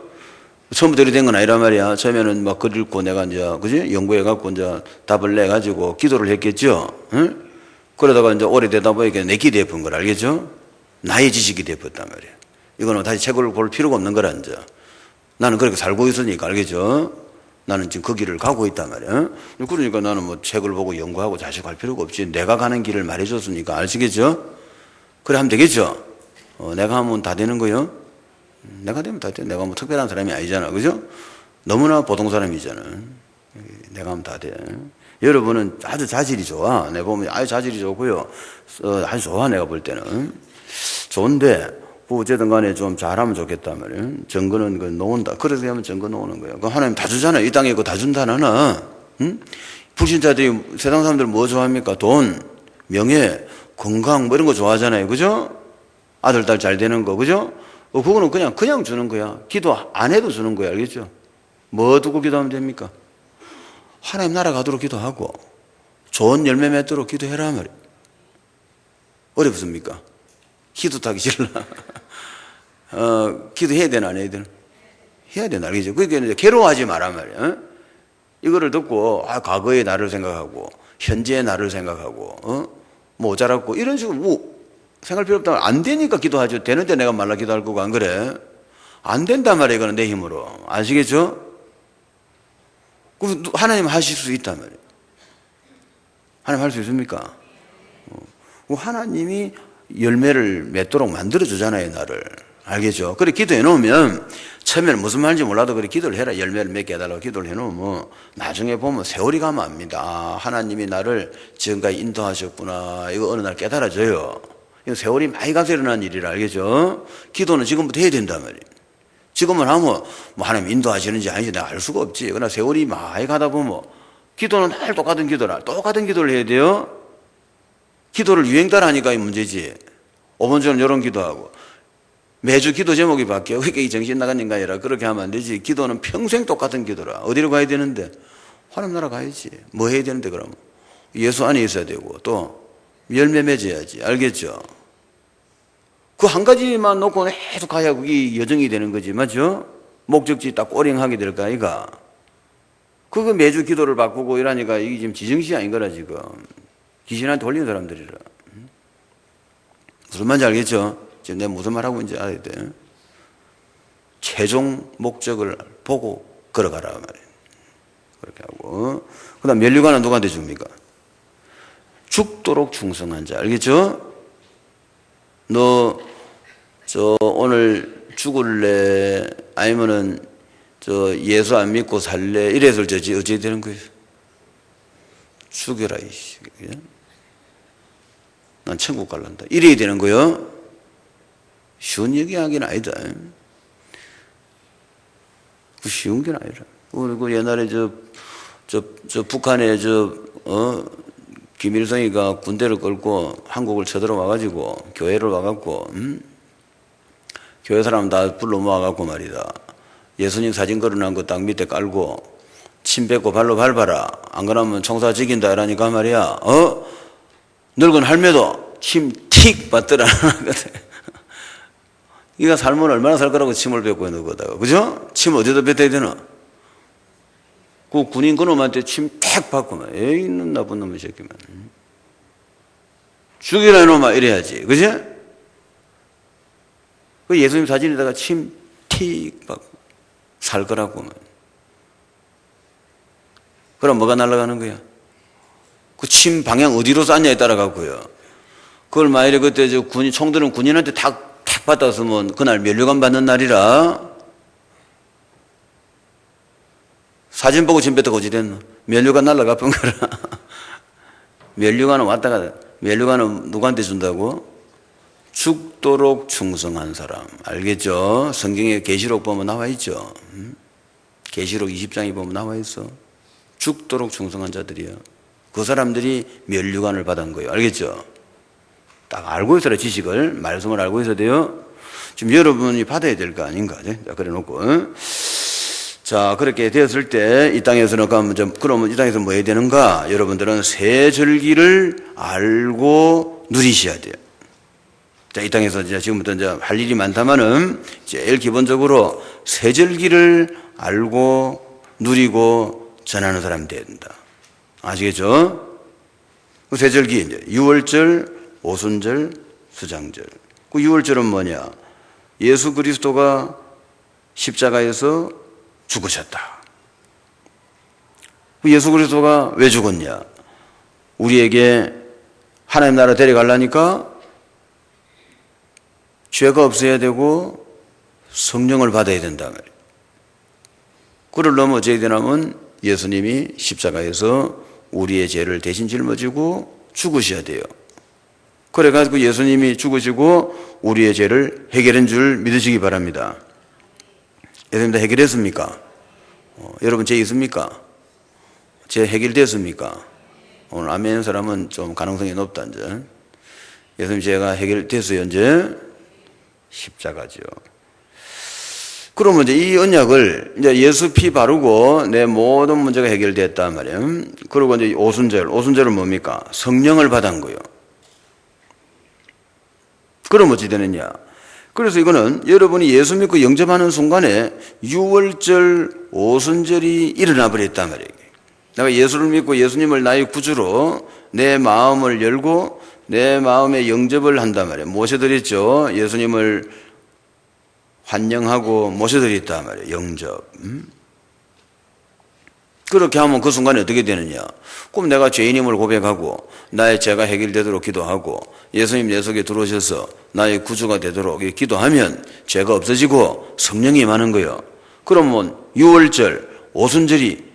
처음부터 이렇게 된 건 아니란 말이야. 처음에는 막 글 읽고 내가 이제, 그지? 연구해갖고 이제 답을 내가지고 기도를 했겠죠. 응? 그러다가 이제 오래되다 보니까 내 기대에 푼 걸 알겠죠? 나의 지식이 되었단 말이야. 이거는 다시 책을 볼 필요가 없는 거라, 이제. 나는 그렇게 살고 있으니까, 알겠죠? 나는 지금 그 길을 가고 있단 말이야. 그러니까 나는 뭐 책을 보고 연구하고 자식할 필요가 없지. 내가 가는 길을 말해줬으니까, 아시겠죠? 그래 하면 되겠죠? 내가 하면 다 되는 거요? 내가 되면 다 돼. 내가 뭐 특별한 사람이 아니잖아. 그죠? 너무나 보통 사람이잖아. 내가 하면 다 돼. 여러분은 아주 자질이 좋아. 내가 보면 아주 자질이 좋고요. 아주 좋아, 내가 볼 때는. 좋은데, 어쨌든 간에 좀 잘하면 좋겠단 말이에요. 정거는 그 놓은다. 그래서 하면 정거 놓는 거예요. 그 하나님 다 주잖아요. 이 땅에 그거 다 준다나. 응? 불신자들이 세상 사람들 뭐 좋아합니까? 돈, 명예, 건강 뭐 이런 거 좋아하잖아요. 그죠? 아들, 딸 잘 되는 거. 그죠? 그거는 그냥 주는 거야. 기도 안 해도 주는 거야. 알겠죠? 뭐 두고 기도하면 됩니까? 하나님 나라 가도록 기도하고 좋은 열매 맺도록 기도해라 말이에요. 어렵습니까? 기도 타기 싫나? 기도해야 되나 안 해야 되나? 해야 되나? 알겠죠? 그러니까 이제 괴로워하지 마라 말이야. 이거를 듣고 과거의 나를 생각하고 현재의 나를 생각하고 모자랐고 이런 식으로 뭐 생각할 필요 없다. 안 되니까 기도하죠. 되는데 내가 말라 기도할 거고 안 그래? 안 된단 말이에요. 이거는 내 힘으로. 아시겠죠? 그럼 하나님 하실 수 있단 말이에요. 하나님 할 수 있습니까? 하나님이 열매를 맺도록 만들어주잖아요, 나를. 알겠죠? 그래, 기도해 놓으면, 처음에는 무슨 말인지 몰라도 그래, 기도를 해라. 열매를 맺게 해달라고 기도를 해 놓으면, 나중에 보면 세월이 가면 압니다. 하나님이 나를 지금까지 인도하셨구나. 이거 어느 날 깨달아져요. 이거 세월이 많이 가서 일어난 일이라, 알겠죠? 기도는 지금부터 해야 된단 말이에요. 지금은 하면, 뭐 하나님 인도하시는지 아닌지 내가 알 수가 없지. 그러나 세월이 많이 가다 보면, 기도는 늘 똑같은 기도를 해야 돼요. 기도를 유행 따라 하니까 이 문제지. 5번 전에 이런 기도하고. 매주 기도 제목이 바뀌어. 그러니까 이 정신 나간 인간이라 그렇게 하면 안 되지. 기도는 평생 똑같은 기도라. 어디로 가야 되는데? 하나님 나라 가야지. 뭐 해야 되는데, 그러면? 예수 안에 있어야 되고, 또, 열매 맺어야지. 알겠죠? 그 한 가지만 놓고 계속 가야 그게 여정이 되는 거지. 맞죠? 목적지 딱 꼬링하게 될까, 아이가? 그거 매주 기도를 바꾸고 이러니까 이게 지금 지정시 아닌 거라, 지금. 귀신한테 홀린 사람들이라. 무슨 말인지 알겠죠? 지금 내가 무슨 말 하고 있는지 알아야 돼. 최종 목적을 보고 걸어가라 말이에요. 그렇게 하고. 그 다음 면류관은 누구한테 줍니까? 죽도록 충성한 자. 알겠죠? 너, 오늘 죽을래? 아니면은, 예수 안 믿고 살래? 이래서 어찌 되는 거예요? 죽여라, 이씨. 난 천국 갈란다. 이래야 되는 거요. 쉬운 얘기하기는 아니다. 그 쉬운 게 아니라. 그 옛날에 북한에 김일성이가 군대를 끌고 한국을 쳐들어와가지고 교회를 와갖고, 교회 사람 다 불러 모아갖고 말이다. 예수님 사진 걸어놓은 거 딱 밑에 깔고 침 뱉고 발로 밟아라. 안 그러면 총사 죽인다. 이러니까 말이야. 늙은 할매도 침 틱 받더라. 이가 살면 얼마나 살 거라고 침을 뱉고 있는 거다. 그죠? 침 어디다 뱉어야 되나? 그 군인 그놈한테 침 탁 받고, 에이, 있는 나쁜 놈의 새끼만. 죽이라 이놈아, 이래야지. 그지? 그 예수님 사진에다가 침 틱 막 살 거라고. 그럼 뭐가 날아가는 거야? 그 침 방향 어디로 쐈냐에 따라 갖고요. 그걸 만일에 그때 총들은 군인한테 탁 받았으면 그날 면류관 받는 날이라 사진 보고 침 뱉다가 어찌 됐노? 면류관 날아가 본 거라. 면류관은 왔다가, 면류관은 누구한테 준다고? 죽도록 충성한 사람. 알겠죠? 성경에 계시록 보면 나와 있죠. 계시록 20장에 보면 나와 있어. 죽도록 충성한 자들이야. 그 사람들이 면류관을 받은 거예요. 알겠죠? 딱 알고 있어라, 지식을. 말씀을 알고 있어야 돼요. 지금 여러분이 받아야 될 거 아닌가? 자, 그래 놓고. 자, 그렇게 되었을 때, 이 땅에서는, 그러면 이 땅에서 뭐 해야 되는가? 여러분들은 새 절기를 알고 누리셔야 돼요. 자, 이 땅에서 이제 지금부터 이제 할 일이 많다마는, 제일 기본적으로 새 절기를 알고 누리고 전하는 사람이 돼야 된다. 아시겠죠? 그 새 절기, 이제 6월절, 오순절, 수장절. 그 6월절은 뭐냐? 예수 그리스도가 십자가에서 죽으셨다. 예수 그리스도가 왜 죽었냐? 우리에게 하나님 나라 데려가려니까 죄가 없어야 되고 성령을 받아야 된다 말이에요. 그를 넘어져야 되냐면 예수님이 십자가에서 우리의 죄를 대신 짊어지고 죽으셔야 돼요. 그래가지고 예수님이 죽으시고 우리의 죄를 해결한 줄 믿으시기 바랍니다. 예수님 다 해결했습니까? 여러분 죄 있습니까? 죄 해결됐습니까? 오늘 아멘 사람은 좀 가능성이 높다 이제. 예수님 죄가 해결됐어요 이제. 십자가죠. 그러면 이제 이 언약을 이제 예수 피 바르고 내 모든 문제가 해결됐단 말이에요. 그리고 이제 오순절은 뭡니까? 성령을 받은 거예요. 그럼 어찌 되느냐? 그래서 이거는 여러분이 예수 믿고 영접하는 순간에 6월절, 오순절이 일어나 버렸단 말이에요. 내가 예수를 믿고 예수님을 나의 구주로 내 마음을 열고 내 마음에 영접을 한단 말이에요. 모셔드렸죠. 예수님을 환영하고 모셔드렸단 말이에요. 영접. 그렇게 하면 그 순간에 어떻게 되느냐? 그럼 내가 죄인임을 고백하고 나의 죄가 해결되도록 기도하고 예수님 내 속에 들어오셔서 나의 구주가 되도록 기도하면 죄가 없어지고 성령이 임하는 거예요. 그러면 6월절, 오순절이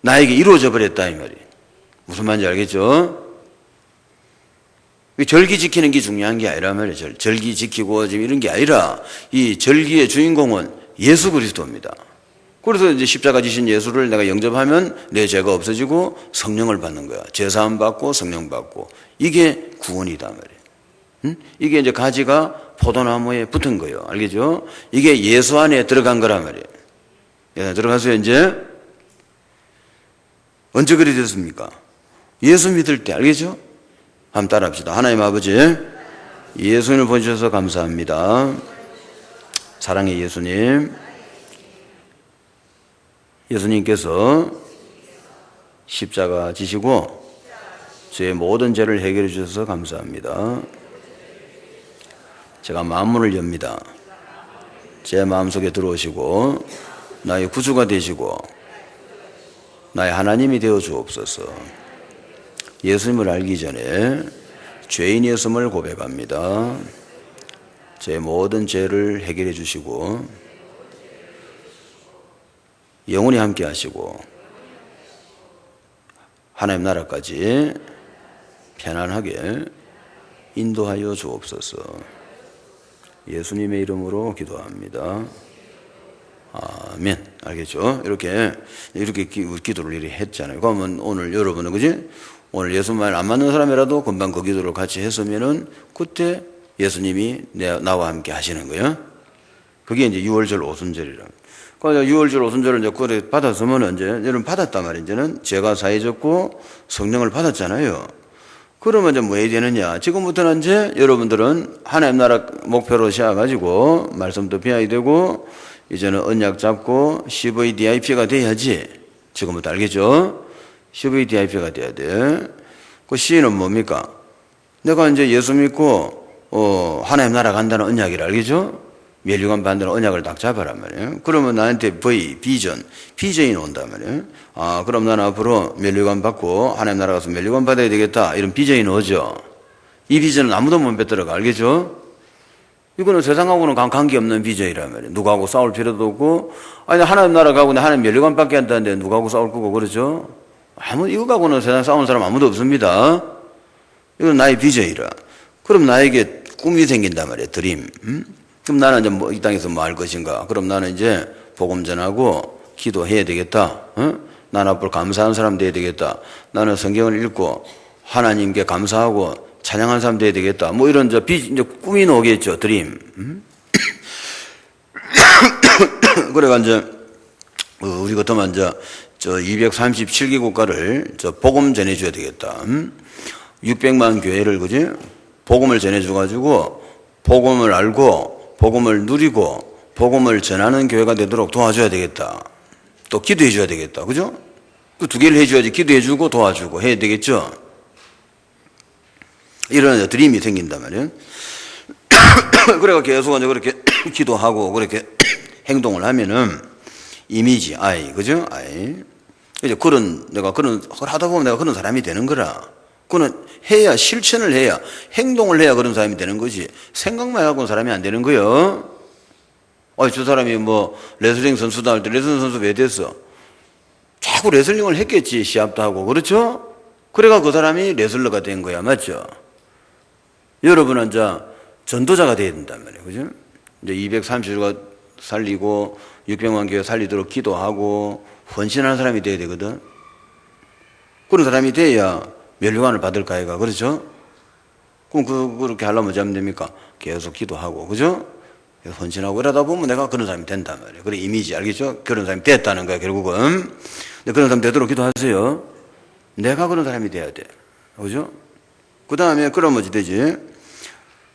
나에게 이루어져 버렸다 이 말이에요. 무슨 말인지 알겠죠? 절기 지키는 게 중요한 게 아니라 말이에요. 절기 지키고 지금 이런 게 아니라 이 절기의 주인공은 예수 그리스도입니다. 그래서 이제 십자가 지신 예수를 내가 영접하면 내 죄가 없어지고 성령을 받는 거야. 죄사함 받고 성령 받고. 이게 구원이다 말이에요. 이게 이제 가지가 포도나무에 붙은 거예요. 알겠죠? 이게 예수 안에 들어간 거란 말이에요. 예, 들어가서요 이제 언제 그리 됐습니까? 예수 믿을 때. 알겠죠? 한번 따라 합시다. 하나님 아버지, 예수님을 보내주셔서 감사합니다. 사랑의 예수님. 예수님께서 십자가 지시고 제 모든 죄를 해결해 주셔서 감사합니다. 제가 마음문을 엽니다. 제 마음속에 들어오시고 나의 구주가 되시고 나의 하나님이 되어 주옵소서. 예수님을 알기 전에 죄인이었음을 고백합니다. 제 모든 죄를 해결해 주시고 영원히 함께 하시고 하나님 나라까지 편안하게 인도하여 주옵소서. 예수님의 이름으로 기도합니다. 아멘. 알겠죠? 이렇게 기도를 이렇게 했잖아요. 그러면 오늘 여러분은 그지? 오늘 예수 말 안 맞는 사람이라도 금방 그 기도를 같이 했으면은 그때 예수님이 나와 함께 하시는 거예요. 그게 이제 6월절 오순절이라. 그러니까 6월절 오순절을 이제 그래 받았으면 이제 여러분 받았단 말이에요. 이제는 죄가 사해졌고 성령을 받았잖아요. 그러면 이제 뭐 해야 되느냐? 지금부터는 이제 여러분들은 하나님 나라 목표로 시작가지고 말씀도 배워야 되고 이제는 언약 잡고 CVDIP가 돼야지. 지금부터 알겠죠? CVDIP가 돼야 돼. 그 C는 뭡니까? 내가 이제 예수 믿고 하나님 나라 간다는 언약이라 알겠죠? 멸류관 받는 언약을 딱 잡아란 말이에요. 그러면 나한테 비전이 온단 말이에요. 아, 그럼 나는 앞으로 멸류관 받고 하나님 나라 가서 멸류관 받아야 되겠다. 이런 비전이 오죠. 이 비전은 아무도 못 뱉들어가. 알겠죠? 이거는 세상하고는 관계없는 비전이란 말이에요. 누구하고 싸울 필요도 없고, 아니, 하나님 나라 가고 하나님 멸류관 받게 한다는데 누구하고 싸울 거고, 그러죠? 이거 갖고는 세상 싸우는 사람 아무도 없습니다. 이건 나의 비전이라. 그럼 나에게 꿈이 생긴단 말이에요. 드림. 그럼 나는 이제 이 땅에서 뭐 할 것인가? 그럼 나는 이제 복음 전하고 기도해야 되겠다. 나는 앞으로 감사하는 사람 돼야 되겠다. 나는 성경을 읽고 하나님께 감사하고 찬양하는 사람 돼야 되겠다. 뭐 이런 이제 꿈이 나오겠죠. 드림. 그래가 이제 우리 같으면 이제 237개 국가를 복음 전해줘야 되겠다. 600만 교회를 그지? 복음을 전해줘가지고 복음을 알고 복음을 누리고 복음을 전하는 교회가 되도록 도와줘야 되겠다. 또 기도해 줘야 되겠다. 그죠? 그 두 개를 해줘야지. 기도해 주고 도와주고 해야 되겠죠? 이런 드림이 생긴단 말이에요. 그래가 계속 이제 그렇게 기도하고 그렇게 행동을 하면은 이미지, 그죠? 이제 내가 그걸 하다 보면 내가 그런 사람이 되는 거라. 그거는 해야, 실천을 해야, 행동을 해야 그런 사람이 되는 거지. 생각만 하고는 사람이 안 되는 거예요. 저 사람이 뭐, 레슬링 선수도 할 때 레슬링 선수 왜 됐어? 자꾸 레슬링을 했겠지, 시합도 하고. 그렇죠? 그래가 그 사람이 레슬러가 된 거야. 맞죠? 여러분은 이제 전도자가 돼야 된단 말이에요. 그죠? 이제 230가 살리고, 600만 교회 살리도록 기도하고, 헌신하는 사람이 돼야 되거든. 그런 사람이 돼야 멸류관을 받을까 해가. 그렇죠? 그럼 그렇게 하려면 어쩌면 됩니까? 계속 기도하고, 그죠? 헌신하고 이러다 보면 내가 그런 사람이 된단 말이에요. 그래, 이미지, 알겠죠? 그런 사람이 됐다는 거야, 결국은. 근데 그런 사람 되도록 기도하세요. 내가 그런 사람이 돼야 돼. 그죠? 그 다음에 그러면 어찌 되지?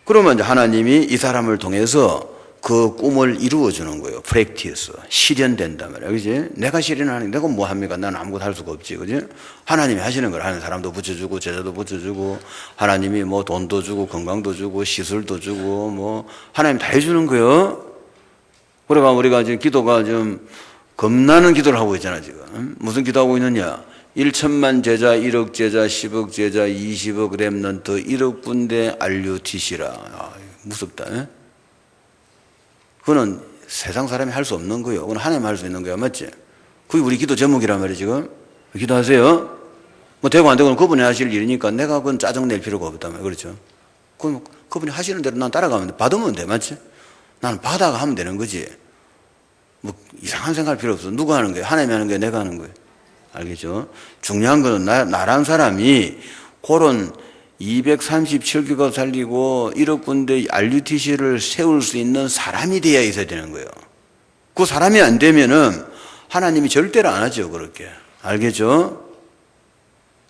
그러면 이제 하나님이 이 사람을 통해서 그 꿈을 이루어주는 거예요. 프랙티스. 실현된단 말이에요. 그지? 내가 실현하는, 내가 뭐 합니까? 나는 아무것도 할 수가 없지. 그지? 하나님이 하시는 걸 하는 사람도 붙여주고, 제자도 붙여주고, 하나님이 뭐 돈도 주고, 건강도 주고, 시술도 주고, 뭐, 하나님 다 해주는 거예요. 그래가 우리가 지금 기도가 좀 겁나는 기도를 하고 있잖아, 지금. 무슨 기도하고 있느냐? 1천만 제자, 1억 제자, 10억 제자, 20억 렘넌트, 1억 군데 RUTC라. 무섭다. 에? 그거는 세상 사람이 할 수 없는 거예요. 그건 하나님이 할 수 있는 거야. 맞지? 그게 우리 기도 제목이란 말이에요, 지금. 기도하세요. 뭐 되고 안 되고는 그분이 하실 일이니까 내가 그건 짜증낼 필요가 없단 말이에요. 그렇죠? 그럼 그분이 하시는 대로 난 따라가면 돼. 받으면 돼. 맞지? 나는 받아가 하면 되는 거지. 뭐 이상한 생각할 필요 없어. 누가 하는 거예요? 하나님이 하는 거예요? 내가 하는 거예요? 알겠죠? 중요한 거는 나란 사람이 그런 237개가 살리고 1억 군데 RUTC를 세울 수 있는 사람이 돼야 있어야 되는 거예요. 그 사람이 안 되면은 하나님이 절대로 안 하죠, 그렇게. 알겠죠?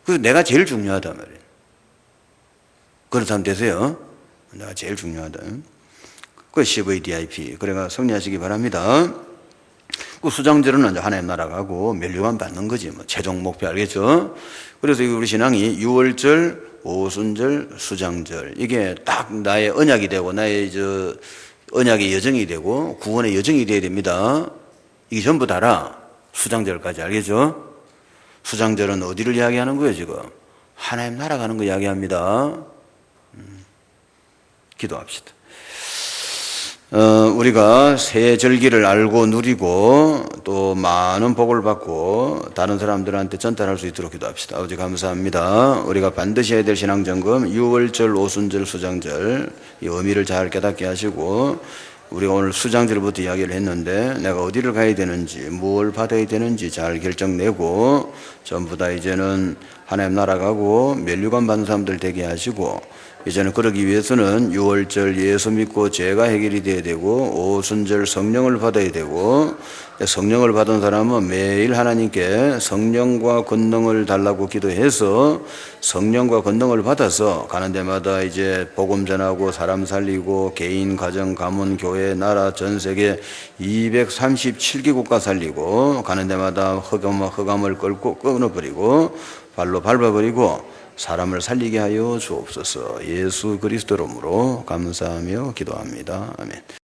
그래서 내가 제일 중요하단 말이에요. 그런 사람 되세요. 내가 제일 중요하다. 그 CVDIP. 그래가 성리하시기 바랍니다. 그 수장절은 이제 하나님 나라 가고 멸류관 받는 거지, 뭐 최종 목표. 알겠죠? 그래서 우리 신앙이 6월절, 오순절, 수장절, 이게 딱 나의 언약이 되고 나의 언약의 여정이 되고 구원의 여정이 돼야 됩니다. 이게 전부 다라. 수장절까지. 알겠죠? 수장절은 어디를 이야기하는 거예요, 지금? 하나님 나라 가는 거 이야기합니다. 기도합시다. 우리가 새 절기를 알고 누리고 또 많은 복을 받고 다른 사람들한테 전달할 수 있도록 기도합시다. 아버지 감사합니다. 우리가 반드시 해야 될 신앙점검 6월절, 오순절, 수장절 이 의미를 잘 깨닫게 하시고 우리가 오늘 수장절부터 이야기를 했는데 내가 어디를 가야 되는지 무엇을 받아야 되는지 잘 결정내고 전부 다 이제는 하나님 나라 가고 멸류관 받는 사람들 되게 하시고 이제는 그러기 위해서는 6월절 예수 믿고 죄가 해결이 돼야 되고 오순절 성령을 받아야 되고 성령을 받은 사람은 매일 하나님께 성령과 권능을 달라고 기도해서 성령과 권능을 받아서 가는 데마다 이제 복음 전하고 사람 살리고 개인, 가정, 가문, 교회, 나라, 전 세계 237개 국가 살리고 가는 데마다 흑암을 끊어버리고 발로 밟아버리고 사람을 살리게 하여 주옵소서. 예수 그리스도 이름으로 감사하며 기도합니다. 아멘.